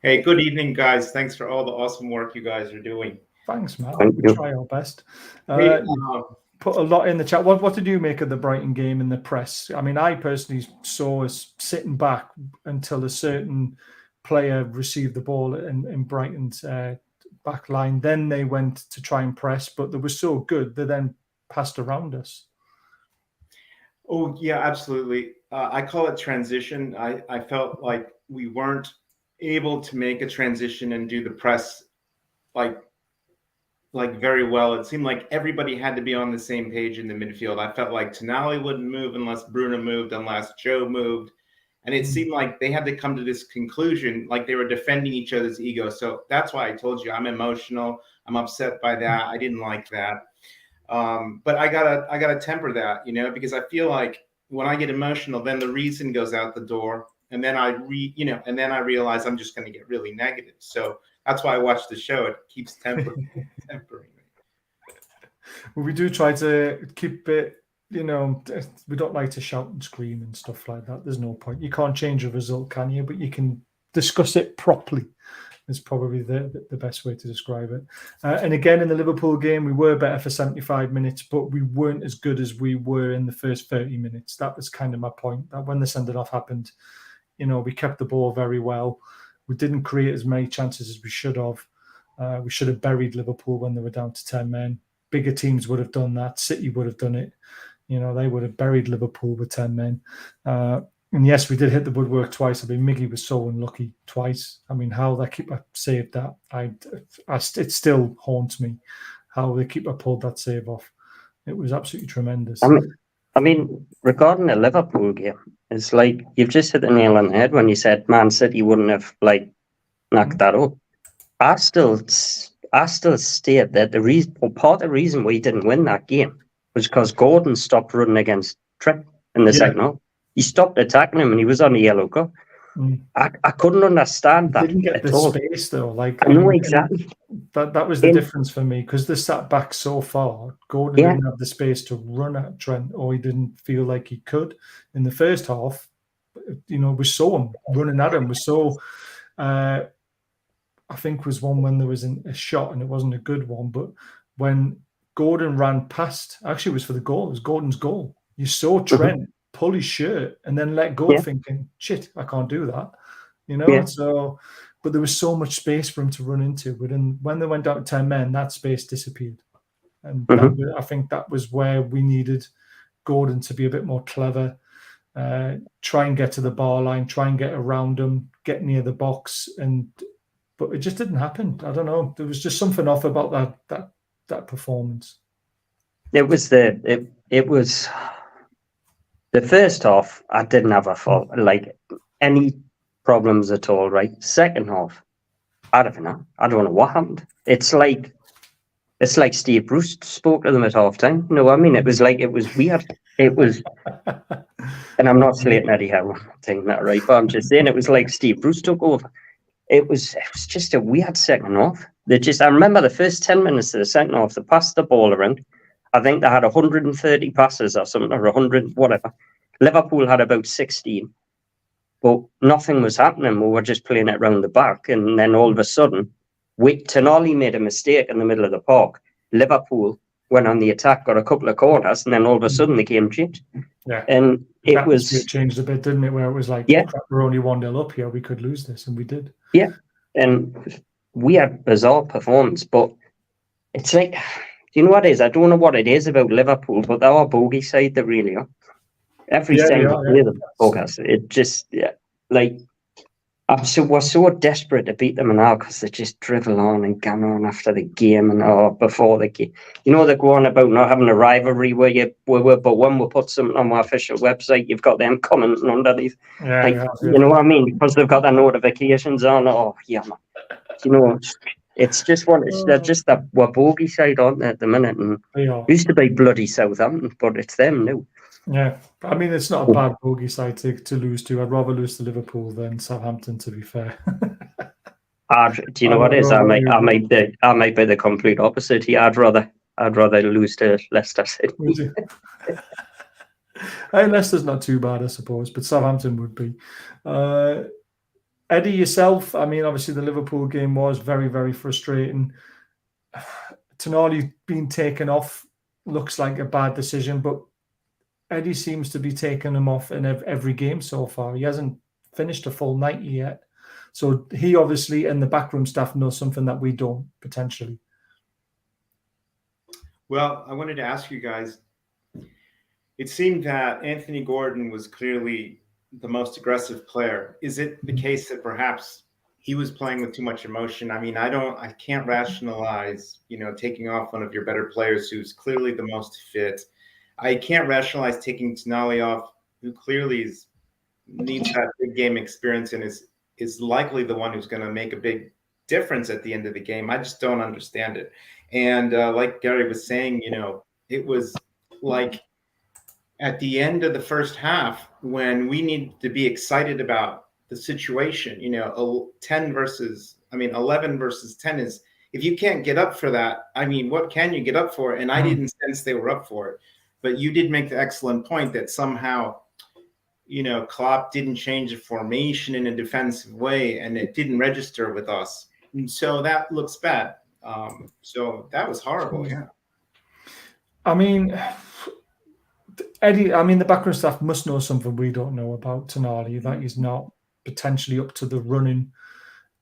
Hey, good evening, guys. Thanks for all the awesome work you guys are doing. Thanks, Matt. We try our best. Put a lot in the chat. What did you make of the Brighton game in the press? I mean, I personally saw us sitting back until a certain player received the ball in Brighton's back line. Then they went to try and press, but they were so good, they then passed around us. Oh, yeah, absolutely. I call it transition. I felt like we weren't able to make a transition and do the press like very well. It seemed like everybody had to be on the same page in the midfield. I felt like Tonali wouldn't move unless Bruno moved, unless Joe moved. And it seemed like they had to come to this conclusion, like they were defending each other's ego. So that's why I told you I'm emotional. I'm upset by that. I didn't like that. But I gotta temper that, because I feel like when I get emotional, then the reason goes out the door. And then I realize I'm just going to get really negative. So that's why I watch the show. It keeps tempering me. Well, we do try to keep it, we don't like to shout and scream and stuff like that. There's no point. You can't change a result, can you? But you can discuss it properly. Is probably the best way to describe it. And again, in the Liverpool game, we were better for 75 minutes, but we weren't as good as we were in the first 30 minutes. That was kind of my point, that when the send-off happened, we kept the ball very well. We didn't create as many chances as we should have. We should have buried Liverpool when they were down to 10 men. Bigger teams would have done that. City would have done it. They would have buried Liverpool with 10 men. And yes, we did hit the woodwork twice. I mean, Miggy was so unlucky twice. I mean, how that keeper saved that, it still haunts me how the keeper pulled that save off. It was absolutely tremendous. I mean, regarding the Liverpool game, it's like you've just hit the nail on the head when you said Man City wouldn't have knocked that up. I still state that part of the reason we didn't win that game was because Gordon stopped running against Trent in the second half. He stopped attacking him and he was on a yellow card. I couldn't understand that. Didn't get the space though. I know exactly. That was the difference for me, because they sat back so far. Gordon didn't have the space to run at Trent, or he didn't feel like he could. In the first half, we saw him running at him. We saw, I think, was one when there was a shot and it wasn't a good one, but when Gordon ran past, actually it was for the goal. It was Gordon's goal. You saw Trent pull his shirt and then let go, thinking, shit, I can't do that. So, but there was so much space for him to run into. But when they went out 10 men, that space disappeared. And I think that was where we needed Gordon to be a bit more clever, try and get to the bar line, try and get around him, get near the box. But it just didn't happen. I don't know. There was just something off about that performance. It was The first half, I didn't have a fault, like any problems at all, right? Second half, I don't know. I don't know what happened. It's like Steve Bruce spoke to them at half time. You know what I mean? It was weird. It was, and I'm not slating Eddie Howe, saying that right, but I'm just saying it was like Steve Bruce took over. It was just a weird second half. I remember the first 10 minutes of the second half, they passed the ball around. I think they had 130 passes or something, or 100, whatever. Liverpool had about 16, but nothing was happening. We were just playing it round the back, and then all of a sudden, Tonali made a mistake in the middle of the park. Liverpool went on the attack, got a couple of corners, and then all of a sudden the game changed. Yeah, and it changed a bit, didn't it? Where it was like, yeah, we're only 1-0 up here, we could lose this, and we did. Yeah, and we had bizarre performance, but it's like, you know what it is? I don't know what it is about Liverpool, but they're our bogey side. They really are. Every time we play them, it just like we're so desperate to beat them now because they just drivel on and gun on after the game and before the game. You know, they're going about not having a rivalry but when we put something on our official website, you've got them commenting underneath. You know what I mean? Because they've got their notifications on. Oh yeah, man. You know, it's just they're just that we're bogey side on at the minute, and used to be bloody Southampton, but it's them now. Yeah, I mean, it's not a bad bogey side to lose to. I'd rather lose to Liverpool than Southampton, to be fair. Do you know what it is? I might be the complete opposite here. I'd rather lose to Leicester City. Leicester's not too bad, I suppose, but Southampton would be. Eddie, yourself, I mean, obviously the Liverpool game was very, very frustrating. Tonali being taken off looks like a bad decision, but Eddie seems to be taking him off in every game so far. He hasn't finished a full 90 yet. So he obviously and the backroom staff know something that we don't, potentially. Well, I wanted to ask you guys, it seemed that Anthony Gordon was clearly the most aggressive player. Is it the case that perhaps he was playing with too much emotion? I mean, I can't rationalize, taking off one of your better players who's clearly the most fit. I can't rationalize taking Tonali off, who clearly needs that big game experience and is likely the one who's going to make a big difference at the end of the game. I just don't understand it. And like Gary was saying, it was like at the end of the first half when we need to be excited about the situation, 11 versus 10 is, if you can't get up for that, I mean, what can you get up for? And I didn't sense they were up for it. But you did make the excellent point that somehow, Klopp didn't change the formation in a defensive way, and it didn't register with us. And so that looks bad. So that was horrible, yeah. I mean, Eddie, the backroom staff must know something we don't know about Tonali, that he's not potentially up to the running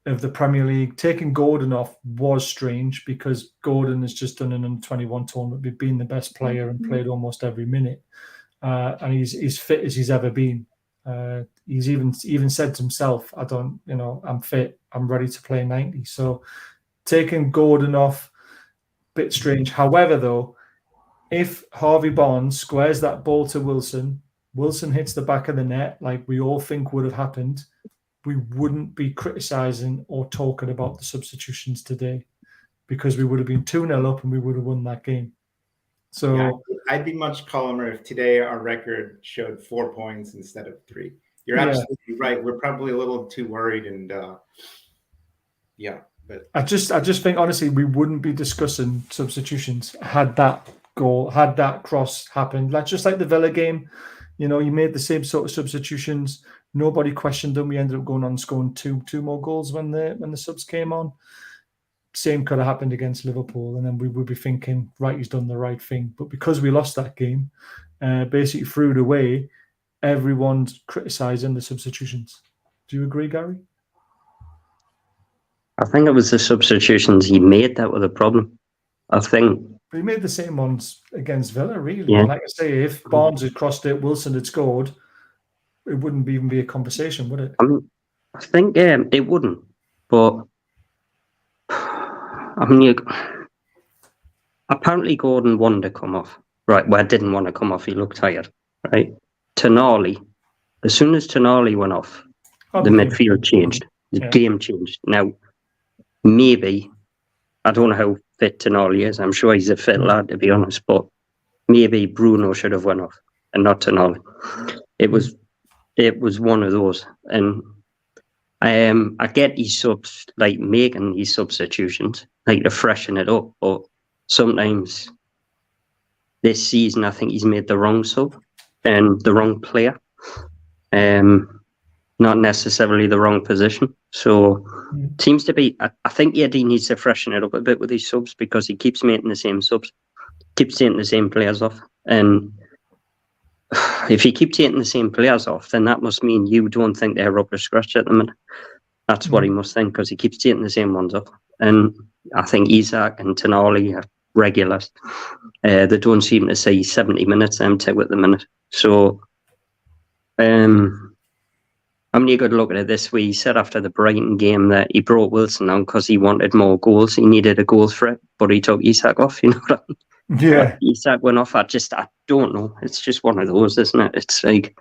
of the Premier League. Taking Gordon off was strange because Gordon has just done an under-21 tournament, been the best player and played almost every minute. And he's fit as he's ever been. He's even said to himself, I'm fit, I'm ready to play 90. So taking Gordon off, bit strange. However, though, if Harvey Barnes squares that ball to Wilson hits the back of the net like we all think would have happened, we wouldn't be criticising or talking about the substitutions today because we would have been 2-0 up and we would have won that game. So yeah, I'd be much calmer if today our record showed 4 points instead of 3. You're absolutely right. We're probably a little too worried, and but I just think honestly we wouldn't be discussing substitutions had that cross happened. Just like the Villa game, you made the same sort of substitutions. Nobody questioned them. We ended up going on scoring two more goals when the subs came on. Same could have happened against Liverpool, and then we would be thinking, right, he's done the right thing. But because we lost that game, basically threw it away, everyone's criticising the substitutions. Do you agree, Gary? I think it was the substitutions he made that were the problem. I think. But he made the same ones against Villa, really. Yeah. Like I say, if Barnes had crossed it, Wilson had scored, it wouldn't even be a conversation, would it? I think it wouldn't. But apparently Gordon wanted to come off. Right, well, didn't want to come off. He looked tired, right? Tonali, as soon as Tonali went off, the midfield changed. The game changed. Now, maybe, I don't know how fit Tonali is. I'm sure he's a fit lad, to be honest, but maybe Bruno should have went off and not Tonali. It was one of those. And I get these subs, like making these substitutions, like to freshen it up, but sometimes this season I think he's made the wrong sub and the wrong player. Not necessarily the wrong position. So it seems to be, I think Eddie needs to freshen it up a bit with his subs because he keeps making the same subs, keeps taking the same players off. And if you keep taking the same players off, then that must mean you don't think they're up to scratch at the minute. That's what he must think because he keeps taking the same ones off. And I think Isak and Tonali are regulars. They don't seem to see 70 minutes them two at the minute. So, I mean, you got to look at it this way. He said after the Brighton game that he brought Wilson on because he wanted more goals. He needed a goal threat, but he took Isak off, you know what I mean? Yeah. Isak went off. I don't know. It's just one of those, isn't it? It's like...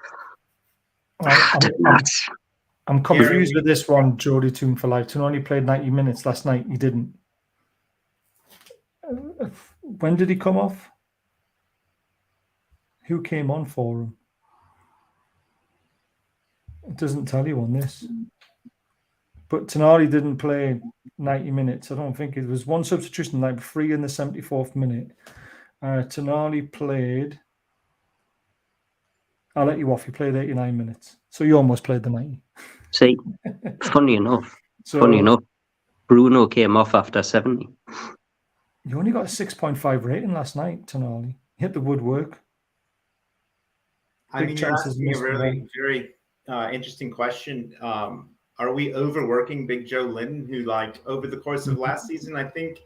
I'm confused with this one, Jody Toon for Life. Tonali played 90 minutes last night. He didn't. When did he come off? Who came on for him? It doesn't tell you on this. But Tonali didn't play 90 minutes. I don't think it was one substitution, like 3 in the 74th minute. Tonali played... I'll let you off. He played 89 minutes. So you almost played the 90. See, funny enough, Bruno came off after 70. You only got a 6.5 rating last night, Tonali. Hit the woodwork. I mean, you're asking a really very interesting question. Are we overworking Big Joe Linton, who, like, over the course of last season, I think,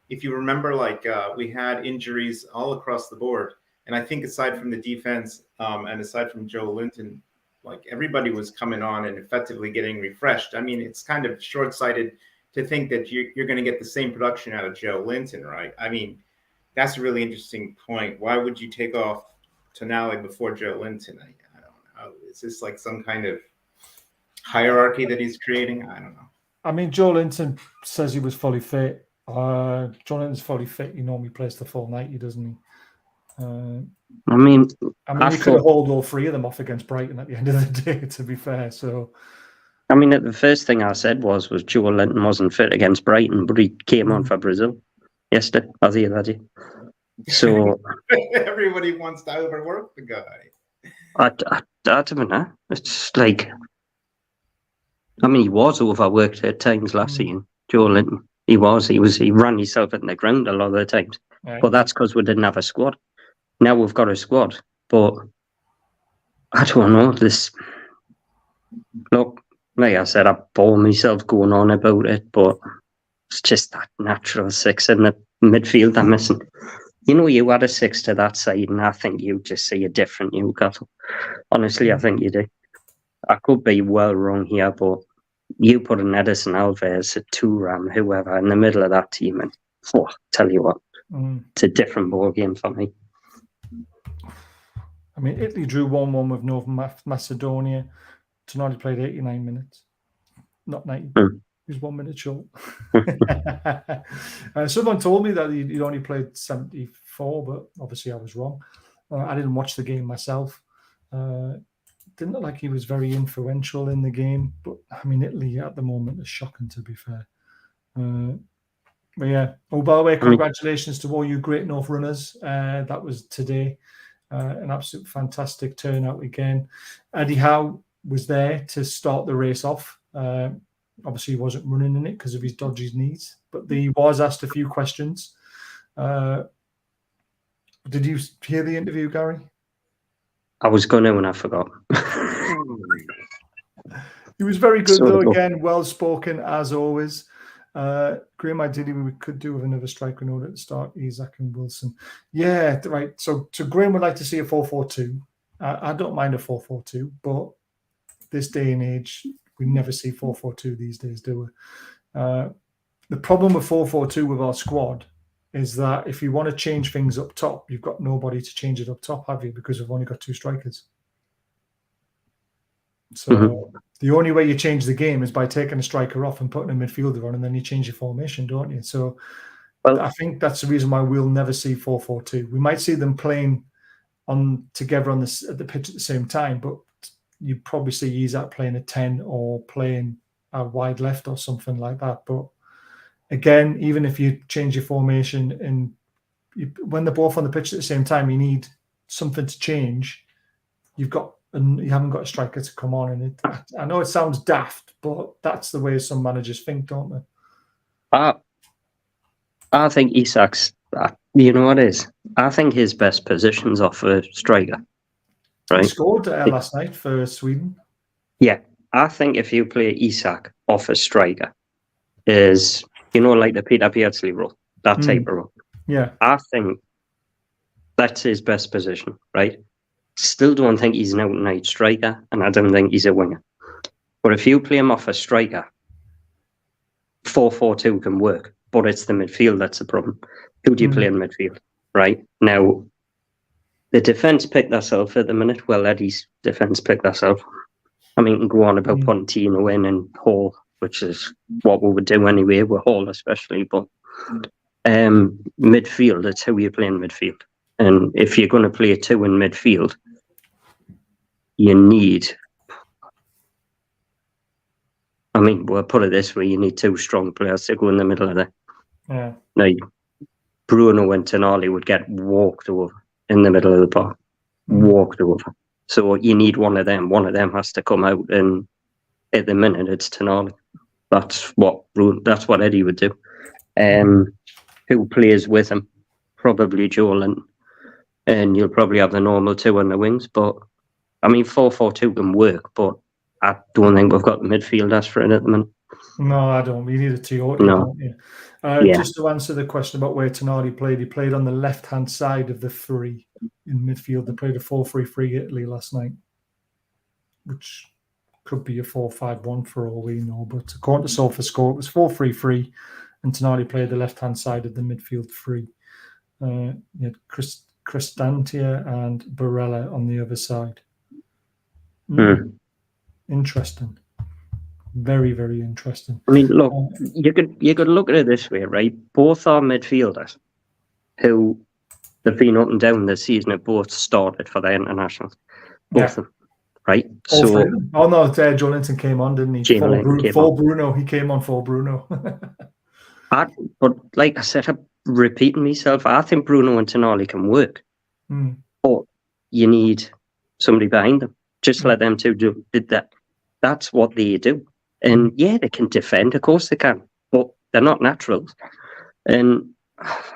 if you remember, like, we had injuries all across the board. And I think aside from the defense and aside from Joe Linton, like, everybody was coming on and effectively getting refreshed. I mean, it's kind of short-sighted to think that you're going to get the same production out of Joe Linton, right? I mean, that's a really interesting point. Why would you take off Tonali before Joe Linton? I don't know. Is this like some kind of hierarchy that he's creating? I don't know. I mean, Joe Linton says he was fully fit. Joe Linton's fully fit. He normally plays the full 90, doesn't he? I mean, you could have hauled all 3 of them off against Brighton at the end of the day, to be fair. So, I mean, the first thing I said was Joe Linton wasn't fit against Brighton, but he came on for Brazil yesterday, or the other day. So everybody wants to overwork the guy. I don't know. It's like, I mean, he was overworked at times last season, Joe Linton. He ran himself in the ground a lot of the times. Right. But that's because we didn't have a squad. Now we've got a squad, but I don't know. Look, like I said, I bore myself going on about it, but it's just that natural 6 in the midfield I'm missing. You know, you add a 6 to that side, and I think you just see a different Newcastle. Honestly, I think you do. I could be well wrong here, but you put an Edison Alvarez, a Thuram, whoever, in the middle of that team, and tell you what, it's a different ball game for me. I mean, Italy drew 1-1 with Northern Macedonia. Tonali played 89 minutes, not 90. He was 1 minute short. Someone told me that he'd only played 74, but obviously I was wrong. I didn't watch the game myself. Didn't look like he was very influential in the game, but I mean, Italy at the moment is shocking, to be fair. But yeah. Oh, by the way, congratulations to all you Great North runners. That was today. An absolute fantastic turnout again. Eddie Howe was there to start the race off. Obviously, he wasn't running in it because of his dodgy knees, but he was asked a few questions. Did you hear the interview, Gary? I was going to, and I forgot. He was very good, though. Again, well-spoken, as always. Graham, ideally, we could do with another striker in order to start Isak and Wilson. Yeah, right. So Graham would like to see a 4-4-2. I don't mind a 4-4-2, but this day and age, we never see 4-4-2 these days, do we? The problem with 4-4-2 with our squad is that if you want to change things up top, you've got nobody to change it up top, have you? Because we've only got 2 strikers. So the only way you change the game is by taking a striker off and putting a midfielder on, and then you change your formation, don't you? So I think that's the reason why we'll never see 4-4-2. We might see them playing on together on at the pitch at the same time, but you probably see Isak playing a 10 or playing a wide left or something like that. But again, even if you change your formation and when they're both on the pitch at the same time, you need something to change. You haven't got a striker to come on, and I know it sounds daft, but that's the way some managers think, don't they? I think Isak's. You know what it is? I think his best position's off a striker. Right? He scored last night for Sweden. Yeah, I think if you play Isak off a striker, is like the Peter Beardsley role, that type of role. Yeah, I think that's his best position. Right? Still don't think he's an out-and-out striker, and I don't think he's a winger. But if you play him off a striker, 4-4-2 can work, but it's the midfield that's the problem. Who do you play in midfield? Right? Now, the defence picked themselves at the minute. Well, Eddie's defence picked themselves. I mean, go on about putting Tina in and Hall, which is what we would do anyway, with Hall especially. But midfield, it's how you play in midfield. And if you're going to play 2 in midfield, you need... I mean, we'll put it this way, you need 2 strong players to go in the middle of there. Yeah. Now, Bruno and Tonali would get walked over in the middle of the park. Walked over. So you need one of them. One of them has to come out, and at the minute it's Tonali. That's what Eddie would do. Who plays with him? Probably Joel, and you'll probably have the normal 2 on the wings. But I mean, 4-4-2 can work, but I don't think we've got the midfielders for it at the minute. No, I don't. You need a Toyota, don't you? Just to answer the question about where Tonali played, he played on the left-hand side of the 3 in midfield. They played a 4-3-3 Italy last night, which could be a 4-5-1 for all we know. But according to SofaScore, it was 4-3-3, and Tonali played the left-hand side of the midfield 3. You had Cristantia and Barella on the other side. Interesting. Very, very interesting. I mean, look, you could look at it this way, right? Both are midfielders who have been up and down this season. Have both started for the internationals, both of them, right? Joelinton came on, didn't he? For Bruno, he came on for Bruno. But like I said, I'm repeating myself. I think Bruno and Tonali can work, but you need somebody behind them. Just let them 2 do that. That's what they do. And yeah, they can defend, of course they can, but they're not naturals. And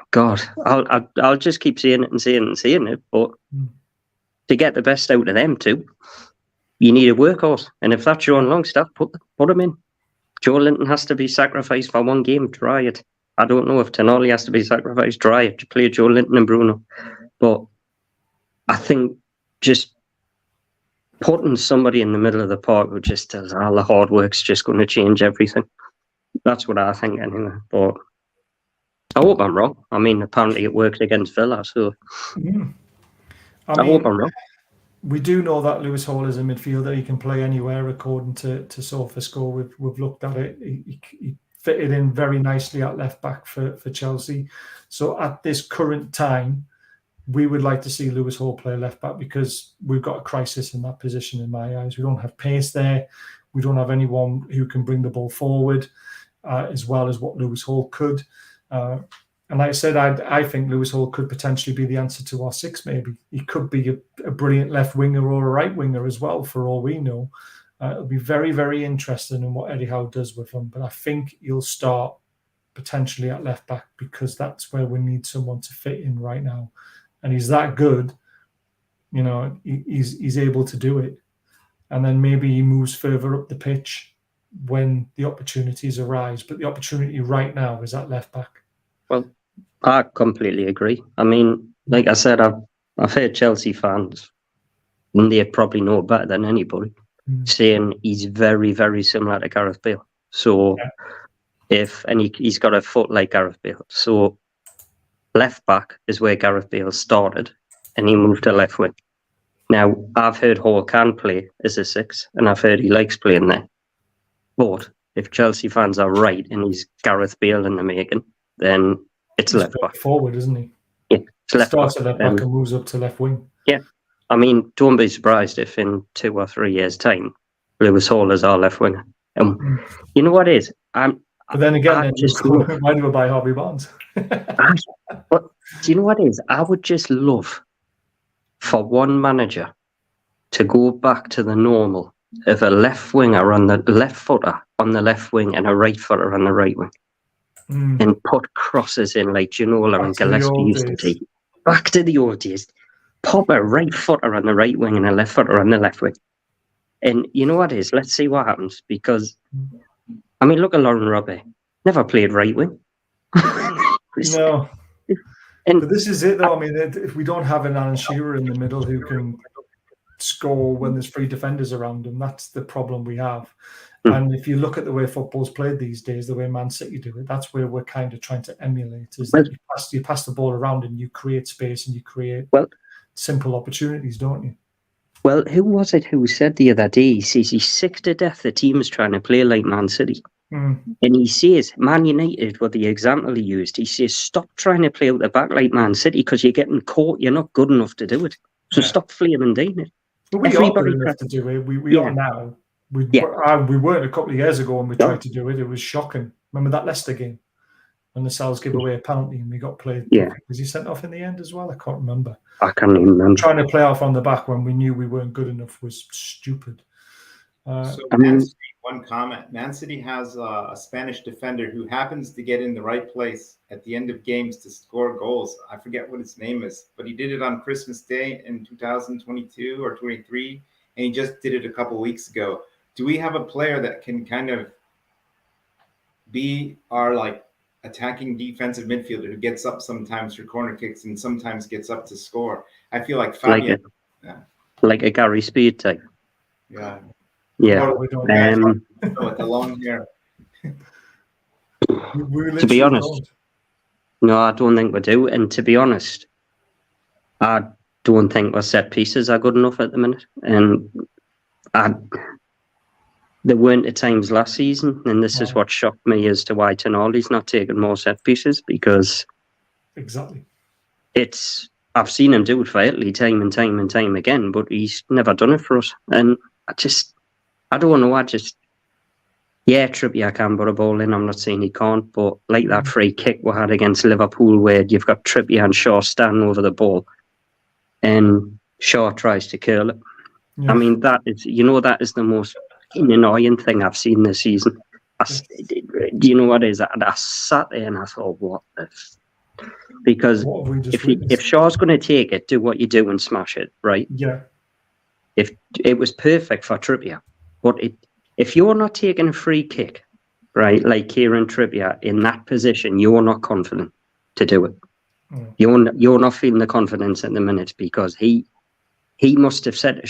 God, I'll just keep saying it and saying it and saying it. But to get the best out of them 2, you need a workhorse. And if that's Joe Longstaff, put him in. Joe Linton has to be sacrificed for 1 game. Try it. I don't know if Tonali has to be sacrificed. Try it. You play Joe Linton and Bruno. But I think just putting somebody in the middle of the park who just does all the hard work's just going to change everything. That's what I think anyway. But I hope I'm wrong. I mean, apparently it worked against Villa, so I hope I'm wrong. We do know that Lewis Hall is a midfielder. He can play anywhere according to SofaScore. We've looked at it. He fitted in very nicely at left back for Chelsea. So at this current time, we would like to see Lewis Hall play left back because we've got a crisis in that position in my eyes. We don't have pace there. We don't have anyone who can bring the ball forward as well as what Lewis Hall could. And like I said, I think Lewis Hall could potentially be the answer to our 6 maybe. He could be a brilliant left winger or a right winger as well for all we know. It'll be very, very interesting in what Eddie Howe does with him. But I think he'll start potentially at left back because that's where we need someone to fit in right now. And he's that good, he's able to do it. And then maybe he moves further up the pitch when the opportunities arise. But the opportunity right now is at left back. Well, I completely agree. I mean, like I said, I've heard Chelsea fans, and they probably know better than anybody, saying he's very, very similar to Gareth Bale. So he's got a foot like Gareth Bale. So left back is where Gareth Bale started, and he moved to left wing. Now, I've heard Hall can play as a 6, and I've heard he likes playing there. But if Chelsea fans are right and he's Gareth Bale in the making, then it's He's left back. forward, isn't he? Yeah, it's left back. Starts at left back and moves up to left wing. Yeah. I mean, don't be surprised if in 2 or 3 years' time, Lewis Hall is our left winger. You know what it is? But then again, why do we buy Harvey Barnes? But do you know what it is? I would just love for one manager to go back to the normal of a left winger on the left footer on the left wing and a right footer on the right wing. And put crosses in like Ginola and Gillespie used to do. Back to the old days. Pop a right footer on the right wing and a left footer on the left wing. And you know what it is? Let's see what happens. Because, I mean, look at Lauren Robbie. Never played right wing. No. But this is it, though. I mean, if we don't have an Alan Shearer in the middle who can score when there's 3 defenders around him, that's the problem we have. And if you look at the way football's played these days, the way Man City do it, that's where we're kind of trying to emulate. Is that you pass the ball around and you create space and you create simple opportunities, don't you? Well, who was it who said the other day? He says he's sick to death the team's trying to play like Man City. And he says, Man United were the example he used. He says, stop trying to play out the back like Man City because you're getting caught. You're not good enough to do it. So stop flaming doing it. But we are good enough to do it. We are now. We weren't a couple of years ago when we tried to do it. It was shocking. Remember that Leicester game when the Sal's gave away a penalty and we got played? Yeah. Was he sent off in the end as well? I can't remember. I can't even remember. Trying to play off on the back when we knew we weren't good enough was stupid. Man City, one comment. Man City has a Spanish defender who happens to get in the right place at the end of games to score goals. I forget what his name is, but he did it on Christmas Day in 2022 or 23, and he just did it a couple weeks ago. Do we have a player that can kind of be our like attacking defensive midfielder who gets up sometimes for corner kicks and sometimes gets up to score? I feel like Fabian, like a Gary Speed type. Yeah. Yeah. With the long hair. To be honest, no, I don't think we do. And to be honest, I don't think our set pieces are good enough at the minute. And there weren't at times last season, and this is what shocked me as to why Tonali's not taking more set pieces, because I've seen him do it for Italy time and time and time again, but he's never done it for us. And I don't know, Trippier can put a ball in, I'm not saying he can't, but like that free kick we had against Liverpool where you've got Trippier and Shaw standing over the ball and Shaw tries to curl it. Yeah. I mean, that is the most annoying thing I've seen this season. Do you know what it is? I sat there and I thought, what if? Because if Shaw's going to take it, do what you do and smash it, right? Yeah. If it was perfect for Trippier, but if you're not taking a free kick, right, like Kieran Trippier in that position, you're not confident to do it. You're not feeling the confidence at the minute, because he must have said to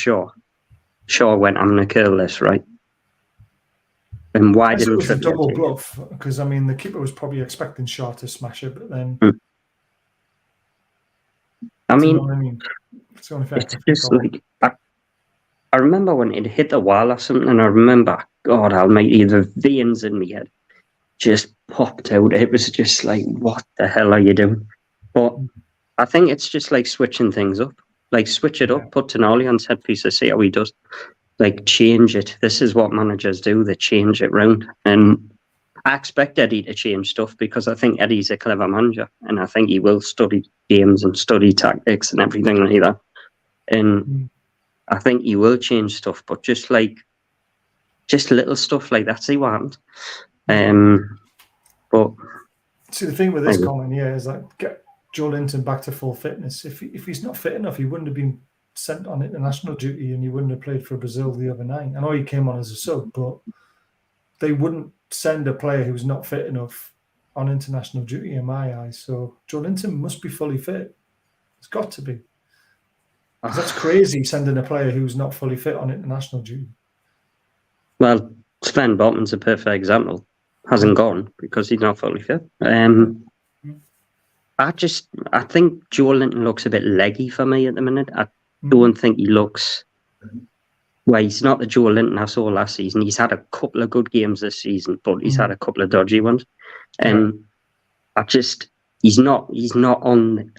Shaw went, I'm going to curl this, right? And why didn't Trippier? It was a double bluff, because I mean the keeper was probably expecting Shaw to smash it, but then it's just like I remember when it hit the wall or something, and I remember, God almighty, the veins in my head just popped out. It was just like, what the hell are you doing? But I think it's just like switching things up. Like, switch it up, put Tonali on set pieces, see how he does. Like, change it. This is what managers do. They change it round. And I expect Eddie to change stuff, because I think Eddie's a clever manager, and I think he will study games and study tactics and everything like that. And I think he will change stuff, but just little stuff like that. See what happens. But see, the thing with this comment here is like, get Joe Linton back to full fitness. If he's not fit enough, he wouldn't have been sent on international duty, and he wouldn't have played for Brazil the other night. I know he came on as a sub, but they wouldn't send a player who's not fit enough on international duty in my eyes. So Joe Linton must be fully fit. It's got to be. That's crazy, sending a player who's not fully fit on international duty. Well, Sven Botman's a perfect example. Hasn't gone because he's not fully fit. I think Joe Linton looks a bit leggy for me at the minute. don't think he looks. Well, he's not the Joe Linton I saw last season. He's had a couple of good games this season, but he's had a couple of dodgy ones. And he's not on.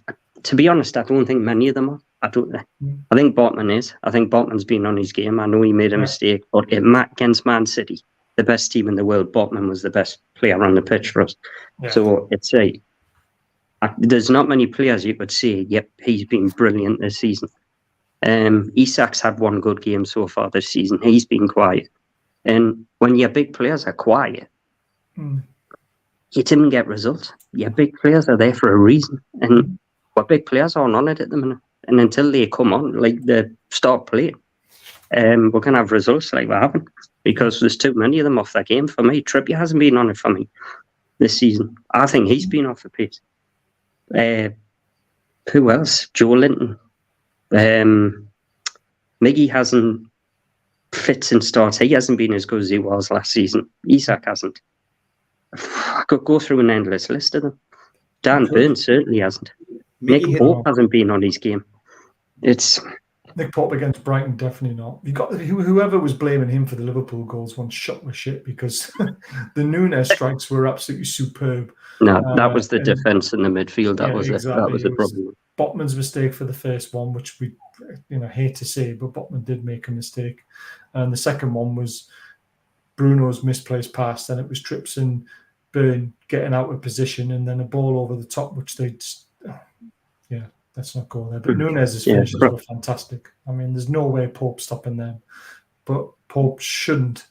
To be honest, I don't think many of them are. I think Botman is. I think Botman's been on his game. I know he made a mistake, but against Man City, the best team in the world, Botman was the best player on the pitch for us. Yeah. So it's there's not many players you could say, yep, he's been brilliant this season. Isak's had one good game so far this season. He's been quiet. And when your big players are quiet, you didn't get results. Your big players are there for a reason. And our big players aren't on it at the minute. And until they come on, like they start playing, we're going to have results like we haven't. Because there's too many of them off that game for me. Trippier hasn't been on it for me this season. I think he's been off the pace. Who else? Joe Linton. Miggy hasn't fits and starts. He hasn't been as good as he was last season. Isak hasn't. I could go through an endless list of them. Dan Burns certainly hasn't. Nick Pope hasn't been on his game. It's Nick Pope against Brighton, definitely not. You got whoever was blaming him for the Liverpool goals once shot with shit because the Nunes strikes were absolutely superb. No, that was the defence in the midfield. That was exactly. That was the problem. Botman's mistake for the first one, which we hate to say, but Botman did make a mistake. And the second one was Bruno's misplaced pass. Then it was Trips and Burn getting out of position, and then a ball over the top, which they just, let's not go there. But Nunes' finishes were fantastic. I mean, there's no way Pope stopping them. But Pope shouldn't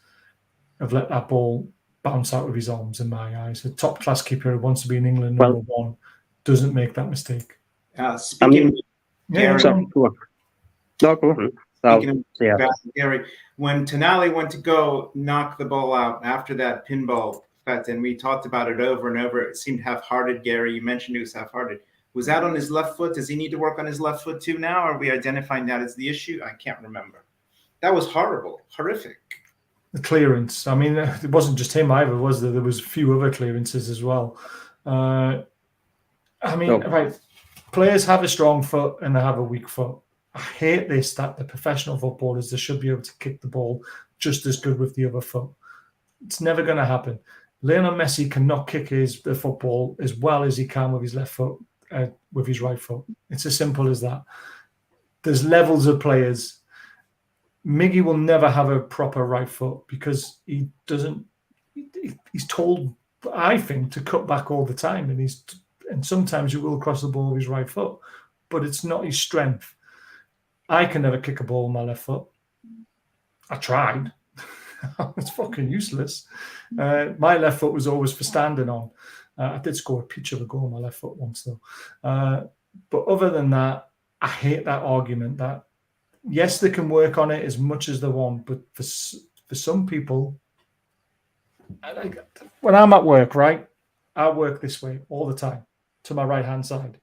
have let that ball bounce out of his arms, in my eyes. A top-class keeper who wants to be in England number one doesn't make that mistake. Speaking Gary, Gary, when Tonali went to go knock the ball out after that pinball cut, and we talked about it over and over, it seemed half-hearted, Gary. You mentioned it was half-hearted. Was that on his left foot? Does he need to work on his left foot too now? Are we identifying that as the issue? I can't remember. That was horrific. The clearance. I mean, it wasn't just him either, was there? There was a few other clearances as well. Players have a strong foot and they have a weak foot. I hate this, that the professional footballers, they should be able to kick the ball just as good with the other foot. It's never going to happen. Lionel Messi cannot kick the football as well as he can with his left foot, with his right foot. It's as simple as that. There's levels of players. Miggy will never have a proper right foot because he doesn't. He's told, I think, to cut back all the time, and sometimes you will cross the ball with his right foot, but it's not his strength. I can never kick a ball with my left foot. I tried. It's fucking useless. My left foot was always for standing on. I did score a picture of a goal on my left foot once, though. But other than that, I hate that argument that, yes, they can work on it as much as they want, but for some people, when I'm at work, right, I work this way all the time, to my right-hand side.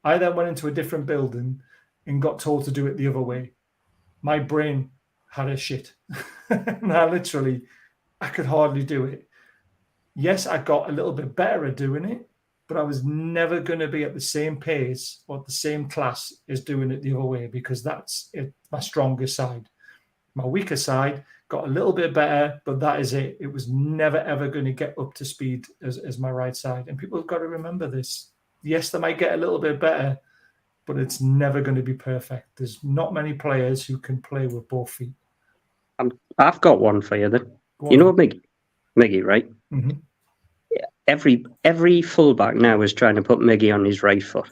I then went into a different building and got told to do it the other way. My brain had a shit. And I could hardly do it. Yes, I got a little bit better at doing it, but I was never going to be at the same pace or the same class as doing it the other way because that's my stronger side. My weaker side got a little bit better, but that is it. It was never, ever going to get up to speed as my right side. And people have got to remember this. Yes, they might get a little bit better, but it's never going to be perfect. There's not many players who can play with both feet. I've got one for you then. You know Miggy, right? Mm-hmm. Yeah. Every fullback now is trying to put Miggy on his right foot.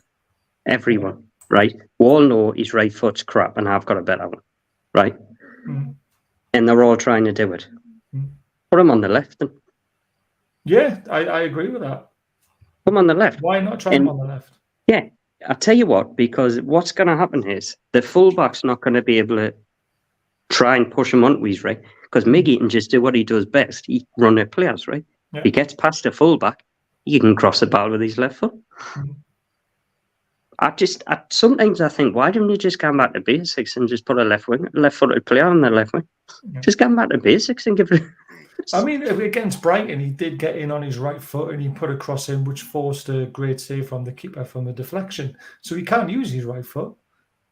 Everyone, right? We all know his right foot's crap and I've got a better one, right? Mm-hmm. And they're all trying to do it. Mm-hmm. Put him on the left then. Yeah, I agree with that. Put him on the left. Why not try him on the left? Yeah, I'll tell you what, because what's going to happen is the fullback's not going to be able to try and push him onto his right, because Miggy can just do what he does best. He run at players, right? Yeah. He gets past the fullback, he can cross the ball with his left foot. Mm-hmm. Sometimes I think, why don't you just come back to basics and just put a left-footed player on the left wing? Yeah. Just come back to basics and give it. I mean, against Brighton, he did get in on his right foot and he put a cross in, which forced a great save from the keeper from the deflection. So he can't use his right foot.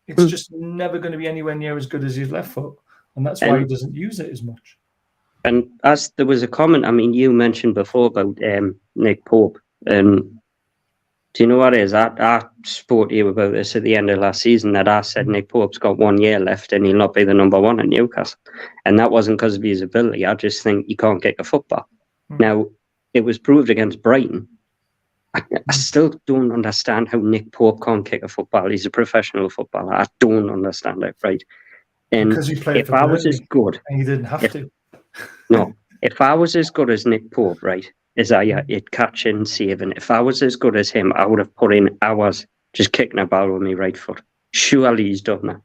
it's just never going to be anywhere near as good as his left foot. And that's why he doesn't use it as much. And as there was a comment, I mean, you mentioned before about Nick Pope. And do you know what it is? I spoke to you about this at the end of last season, that I said Nick Pope's got 1 year left and he'll not be the number one at Newcastle. And that wasn't because of his ability. I just think he can't kick a football. Now, it was proved against Brighton. I still don't understand how Nick Pope can't kick a football. He's a professional footballer. I don't understand it, right? And Because he played if I was as good, and he didn't have to. No, if I was as good as Nick Pope, right, as I at catching, saving, if I was as good as him, I would have put in hours just kicking a ball with my right foot. Surely he's done that.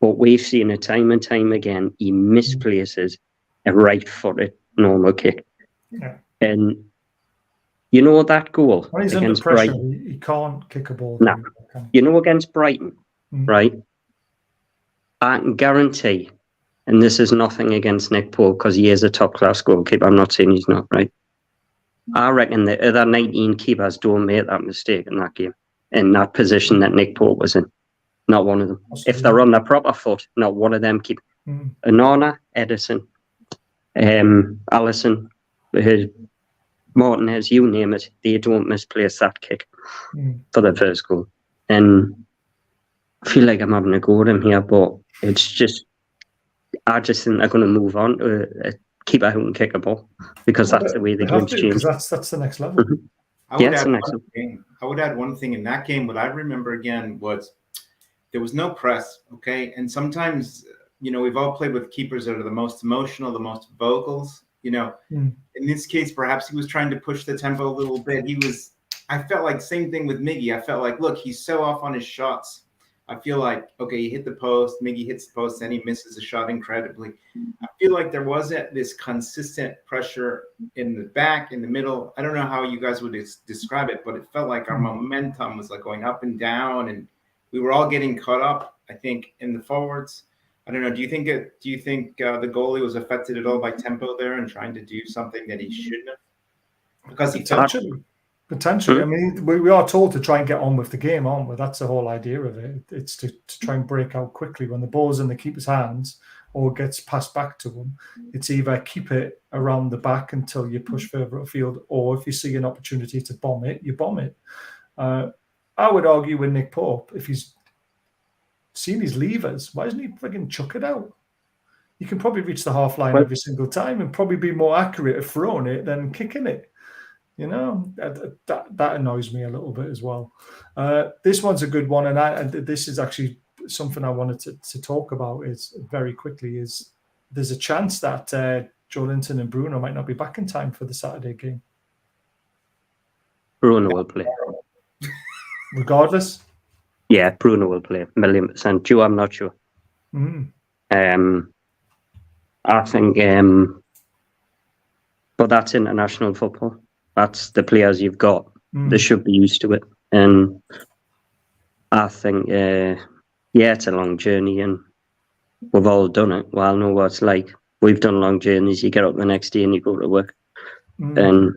But we've seen it time and time again. He misplaces a right-footed normal kick. Yeah. And you know that goal When he's under against pressure, Brighton? he can't kick a ball. No. You know against Brighton, right? I can guarantee, and this is nothing against Nick Pope because he is a top-class goalkeeper. I'm not saying he's not, right? I reckon the other 19 keepers don't make that mistake in that game, in that position that Nick Pope was in. Not one of them. If they're on their proper foot, not one of them keep. Onana, Edison, Allison, Martinez, you name it, they don't misplace that kick for the first goal. And I feel like I'm having a go at him here, but it's just, I just think they're going to move on to a keeper who can kick a ball because that's the way the game's changed. Because that's the next level. I would add one thing in that game. What I remember again was there was no press, okay? And sometimes, you know, we've all played with keepers that are the most emotional, the most vocals, you know. In this case, perhaps he was trying to push the tempo a little bit. I felt like same thing with Miggy. I felt like, look, he's so off on his shots. I feel like, okay, he hit the post, Miggy hits the post, and he misses a shot incredibly. I feel like there wasn't this consistent pressure in the back, in the middle. I don't know how you guys would describe it, but it felt like our momentum was like going up and down, and we were all getting caught up, I think, in the forwards. I don't know. Do you think the goalie was affected at all by tempo there and trying to do something that he shouldn't have? Because he Potentially. I mean, we are told to try and get on with the game, aren't we? That's the whole idea of it. It's to try and break out quickly. When the ball's in the keeper's hands or gets passed back to them, it's either keep it around the back until you push further upfield, or if you see an opportunity to bomb it, you bomb it. I would argue with Nick Pope, if he's seen his levers, why doesn't he frigging chuck it out? You can probably reach the half line every single time and probably be more accurate at throwing it than kicking it. You know, that annoys me a little bit as well. This one's a good one, and this is actually something I wanted to talk about is very quickly. Is there's a chance that Joelinton and Bruno might not be back in time for the Saturday game. Bruno will play. Regardless? Yeah, Bruno will play, 1,000,000%. Joe, I'm not sure. I think, but that's international football. That's the players you've got. They should be used to it. And I think, it's a long journey and we've all done it. Well, I know what it's like. We've done long journeys. You get up the next day and you go to work. And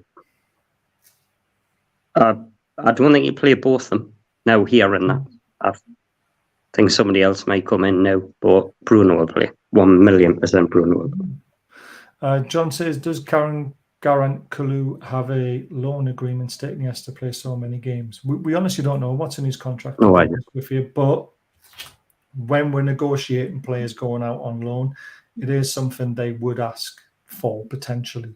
I don't think you play both of them now here and that. I think somebody else might come in now, but Bruno will play. 1,000,000% Bruno will play. John says, does Garant Kalu have a loan agreement stating he has to play so many games? We honestly don't know what's in his contract. With you, but when we're negotiating players going out on loan, it is something they would ask for potentially.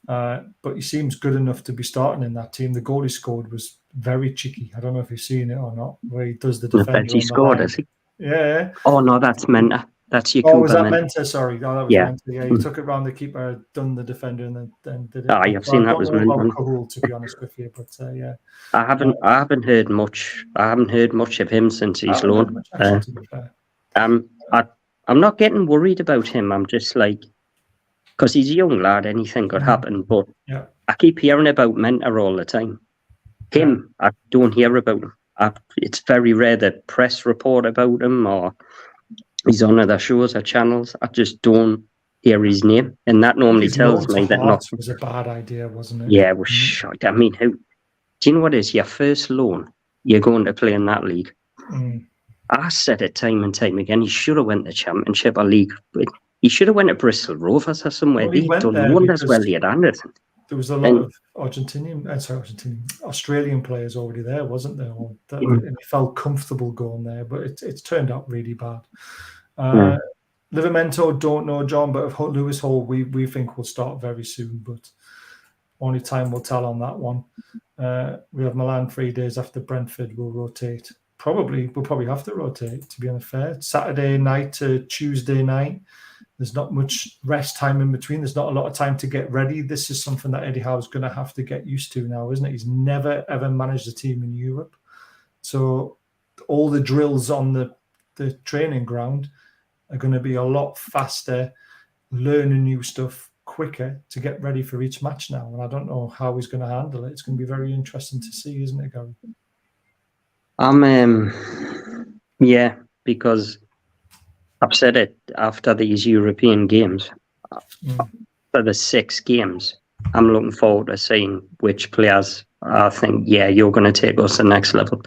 But he seems good enough to be starting in that team. The goal he scored was very cheeky. I don't know if you've seen it or not, where he does the defender. He scored, has he? Yeah. Oh, no, that's Mentor. That's your was that Mentor? Sorry. Oh, that was Mentor. Yeah, he took it round the keeper, done the defender, and then did it. I've seen that was Mentor. To be honest with you, but yeah. I haven't heard much. I haven't heard much of him since he's loaned. I'm not getting worried about him. I'm just like, because he's a young lad, anything could happen. But I keep hearing about Mentor all the time. Him, I don't hear about him. It's very rare that press report about him or he's on other shows or channels. I just don't hear his name, and that normally tells me that not. Was a bad idea, wasn't it? Yeah, it was shite. I mean, do you know what it is? Your first loan, you're going to play in that league. I said it time and time again. He should have went to Championship or League. He should have went to Bristol Rovers or somewhere. Well, he They've went done there wonders because well. He had Anderson. there was a lot of Australian players already there, wasn't there? And he felt comfortable going there, but it's turned out really bad. Livermento, don't know, John, but of Lewis Hall, we think will start very soon, but only time will tell on that one. We have Milan 3 days after Brentford. We'll rotate. We'll probably have to rotate, to be unfair. Saturday night to Tuesday night. There's not much rest time in between. There's not a lot of time to get ready. This is something that Eddie Howe's going to have to get used to now, isn't it? He's never, ever managed a team in Europe. So all the drills on the training ground are going to be a lot faster, learning new stuff quicker to get ready for each match now. And I don't know how he's going to handle it. It's going to be very interesting to see, isn't it, Gary? Yeah, because I've said it after these European games. For the 6 games, I'm looking forward to seeing which players I think, you're going to take us to the next level.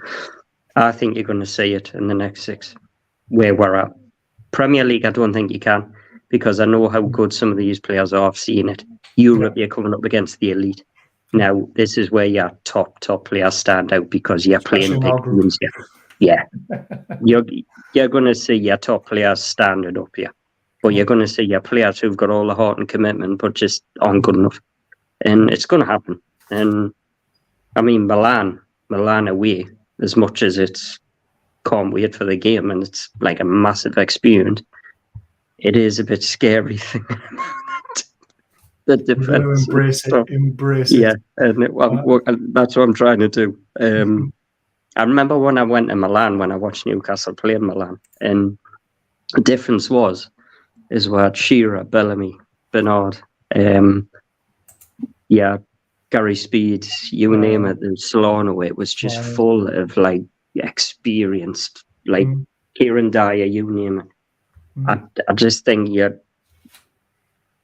I think you're going to see it in the next 6, where we're at. Premier League, I don't think you can, because I know how good some of these players are. I've seen it. Europe, you're coming up against the elite. Now, this is where your top players stand out because you're playing big teams. Yeah. You're going to see your top players standing up here. But you're going to see your players who've got all the heart and commitment, but just aren't good enough. And it's going to happen. And, I mean, Milan away, as much as it's can't wait for the game and it's like a massive experience, it is a bit scary thing. The defense. Embrace it. Yeah, and that's what I'm trying to do. I remember when I went to Milan, when I watched Newcastle play in Milan, and the difference is what Shearer, Bellamy, Bernard, Gary Speed, you name it, and Solano, it was just full of like experienced, like Kieran Dyer, you name it. I just think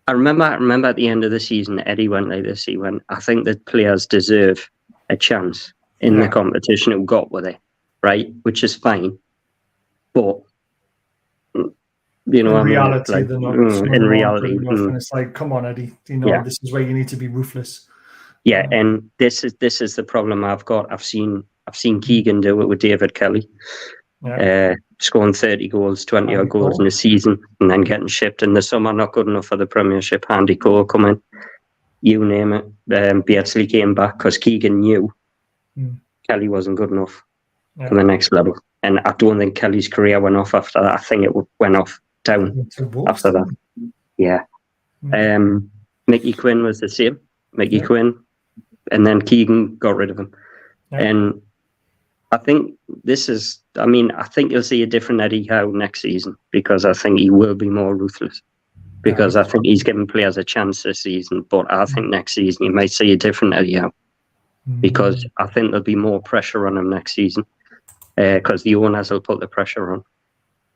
I remember at the end of the season, Eddie went like this. He went, I think that players deserve a chance in the competition who got with it, right? Which is fine. But, in reality, they're not. In reality. And it's like, come on, Eddie, this is where you need to be ruthless. Yeah, and this is the problem I've got. I've seen Keegan do it with David Kelly. Scoring 30 goals, 20 odd goals in a season, and then getting shipped in the summer, not good enough for the Premiership. Andy Cole coming, you name it. Beardsley came back because Keegan knew Kelly wasn't good enough for the next level. And I don't think Kelly's career went off after that. I think it went off down after that. Yeah. Mickey Quinn was the same. Mickey Quinn. And then Keegan got rid of him. And I think I think you'll see a different Eddie Howe next season because I think he will be more ruthless because I think he's giving players a chance this season. But I think next season you might see a different Eddie Howe because I think there'll be more pressure on him next season because the owners will put the pressure on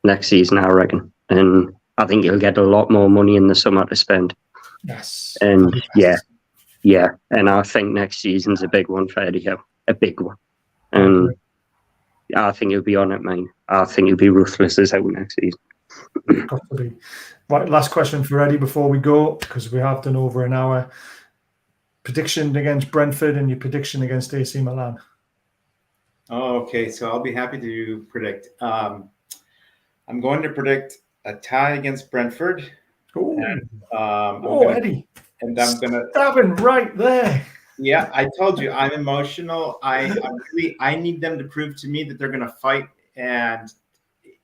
next season, I reckon. And I think he'll get a lot more money in the summer to spend. Yes. And and I think next season's a big one for Eddie Howe, a big one. And I think he'll be on it, mate. I think he'll be ruthless as hell next season. Got to be. Right, last question for Eddie before we go, because we have done over an hour. Prediction against Brentford and your prediction against AC Milan. Oh, okay. So I'll be happy to predict. I'm going to predict a tie against Brentford. Eddie. And I'm going to... Stabbing right there. Yeah, I told you, I'm emotional. I need them to prove to me that they're going to fight. And,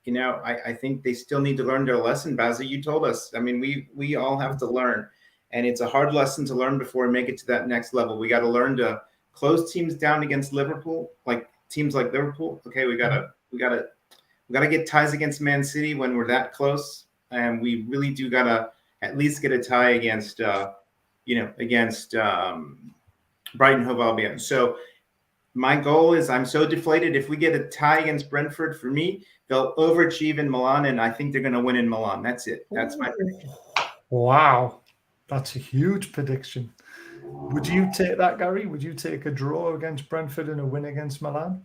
I think they still need to learn their lesson. Baz, you told us. I mean, we all have to learn. And it's a hard lesson to learn before we make it to that next level. We got to learn to close teams down against Liverpool, like teams like Liverpool. Okay, we gotta get ties against Man City when we're that close. And we really do got to at least get a tie against, against Brighton Hove Albion. So my goal is I'm so deflated. If we get a tie against Brentford, for me, they'll overachieve in Milan, and I think they're going to win in Milan. That's it. That's my prediction. Wow. That's a huge prediction. Would you take that, Gary? Would you take a draw against Brentford and a win against Milan?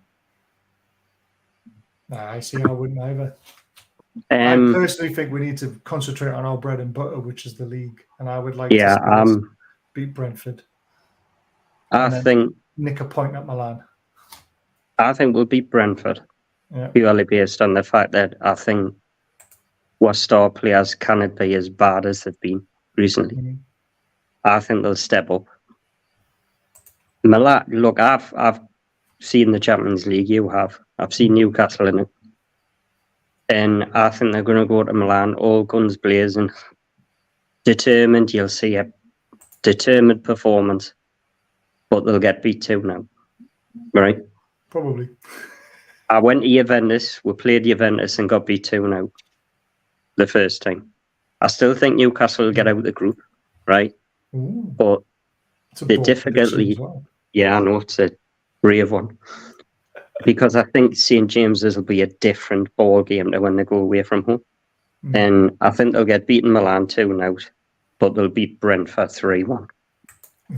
Nah, I see. I wouldn't either. I personally think we need to concentrate on our bread and butter, which is the league, and I would like to see us beat Brentford. I think nick a point at Milan. I think we'll beat Brentford purely based on the fact that I think what star players cannot be as bad as they've been recently. Mm-hmm. I think they'll step up. Milan, look, I've seen the Champions League. You have. I've seen Newcastle in it, and I think they're going to go to Milan all guns blazing, determined. You'll see a determined performance, but they'll get beat 2-0, right? Probably. I went to Juventus. We played Juventus and got beat 2-0 the first time. I still think Newcastle will get out of the group, right? Ooh. But the difficulty, I know it's a brave one, because I think St James's will be a different ball game to when they go away from home, and I think they'll get beaten Milan 2-0, but they'll beat Brentford 3-1.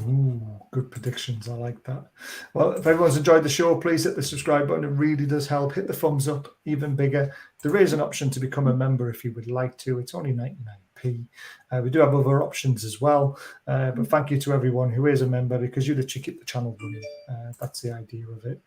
Ooh, good predictions. I like that. Well, if everyone's enjoyed the show, please hit the subscribe button. It really does help. Hit the thumbs up, even bigger. There is an option to become a member if you would like to. It's only 99p. We do have other options as well. But thank you to everyone who is a member, because you literally keep the channel running. That's the idea of it.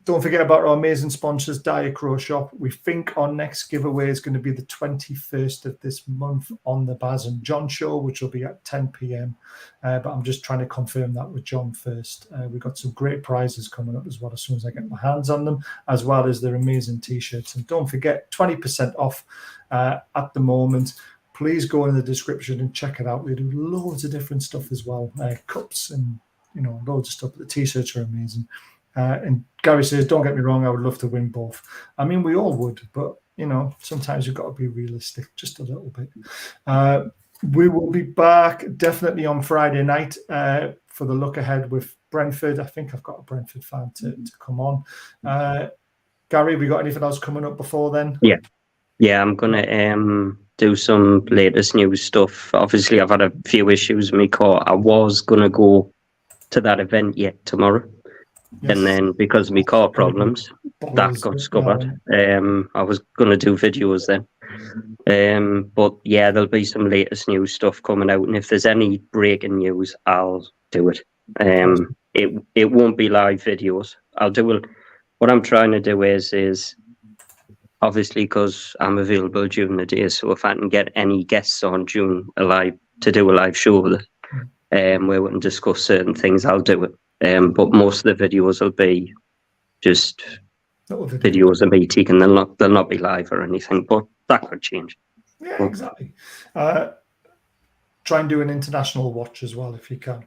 Don't forget about our amazing sponsors, Diacro Shop. We think our next giveaway is going to be the 21st of this month on the Baz and John show, which will be at 10 p.m. But I'm just trying to confirm that with John first. We've got some great prizes coming up as well as soon as I get my hands on them, as well as their amazing T-shirts. And don't forget, 20% off at the moment. Please go in the description and check it out. We do loads of different stuff as well, cups and loads of stuff. The T-shirts are amazing. And Gary says, don't get me wrong, I would love to win both. I mean, we all would, but, sometimes you've got to be realistic just a little bit. We will be back definitely on Friday night for the look ahead with Brentford. I think I've got a Brentford fan to come on. Gary, we got anything else coming up before then? Yeah, I'm going to do some latest news stuff. Obviously, I've had a few issues with my car. I was going to go to that event tomorrow. Yes. And then because of my car problems, that got scuppered. I was going to do videos then. But yeah, there'll be some latest news stuff coming out. And if there's any breaking news, I'll do it. It won't be live videos. I'll do it. What I'm trying to do is obviously, because I'm available during the day, so if I can get any guests on during to do a live show with it, where we can discuss certain things, I'll do it. But most of the videos will be just videos of me taking. They'll not be live or anything, but that could change. Yeah, exactly. Try and do an international watch as well if you can.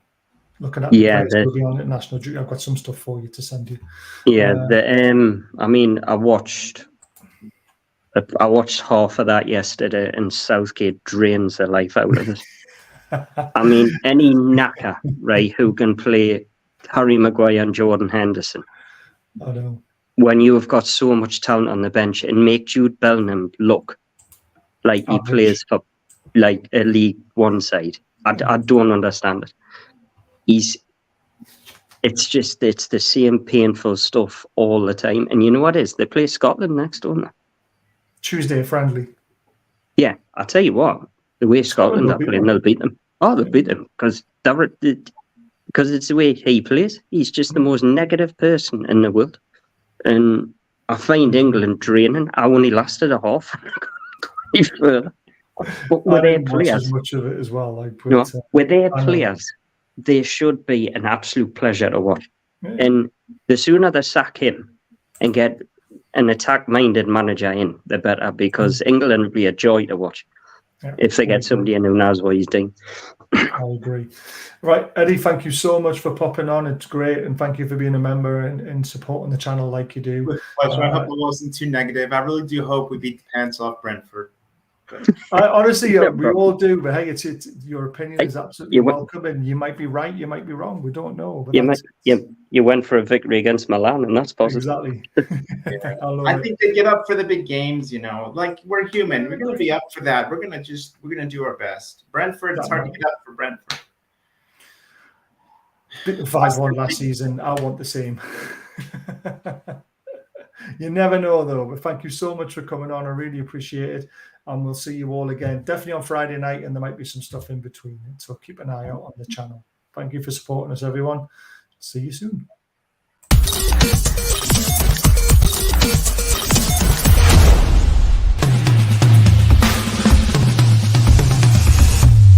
Looking at the players will be on international duty. I've got some stuff for you to send you. Yeah, I mean, I watched half of that yesterday, and Southgate drains the life out of it. I mean, any knacker, right, who can play Harry Maguire and Jordan Henderson. I know. When you have got so much talent on the bench, and make Jude Bellingham look like he plays for like a League One side. I don't understand it. It's the same painful stuff all the time. And you know what it is? They play Scotland next, don't they? Tuesday, friendly. Yeah, I'll tell you what. The way Scotland are playing, they'll beat them. Oh, they'll beat them because it's the way he plays. He's just the most negative person in the world. And I find England draining. I only lasted a half. But with their players, much of it as well. With their players, they should be an absolute pleasure to watch. Yeah. And the sooner they sack him and get an attack-minded manager in, the better, because England will be a joy to watch. Yeah, if they get somebody in who knows what he's doing. I agree. Right, Eddie, thank you so much for popping on. It's great, and thank you for being a member and supporting the channel like you do. With pleasure. I hope it wasn't too negative. I really do hope we beat the pants off Brentford. Honestly, we all do, but hey, it's your opinion is absolutely welcome, and you might be right, you might be wrong. We don't know. But you went for a victory against Milan, and that's positive. Exactly. I think they get up for the big games. Like we're human. We're going to be up for that. We're going to do our best. Brentford, it's hard to get up for Brentford. 5-1 last season. I want the same. You never know, though. But thank you so much for coming on. I really appreciate it. And we'll see you all again, definitely on Friday night, and there might be some stuff in between it. So keep an eye out on the channel. Thank you for supporting us, everyone. See you soon.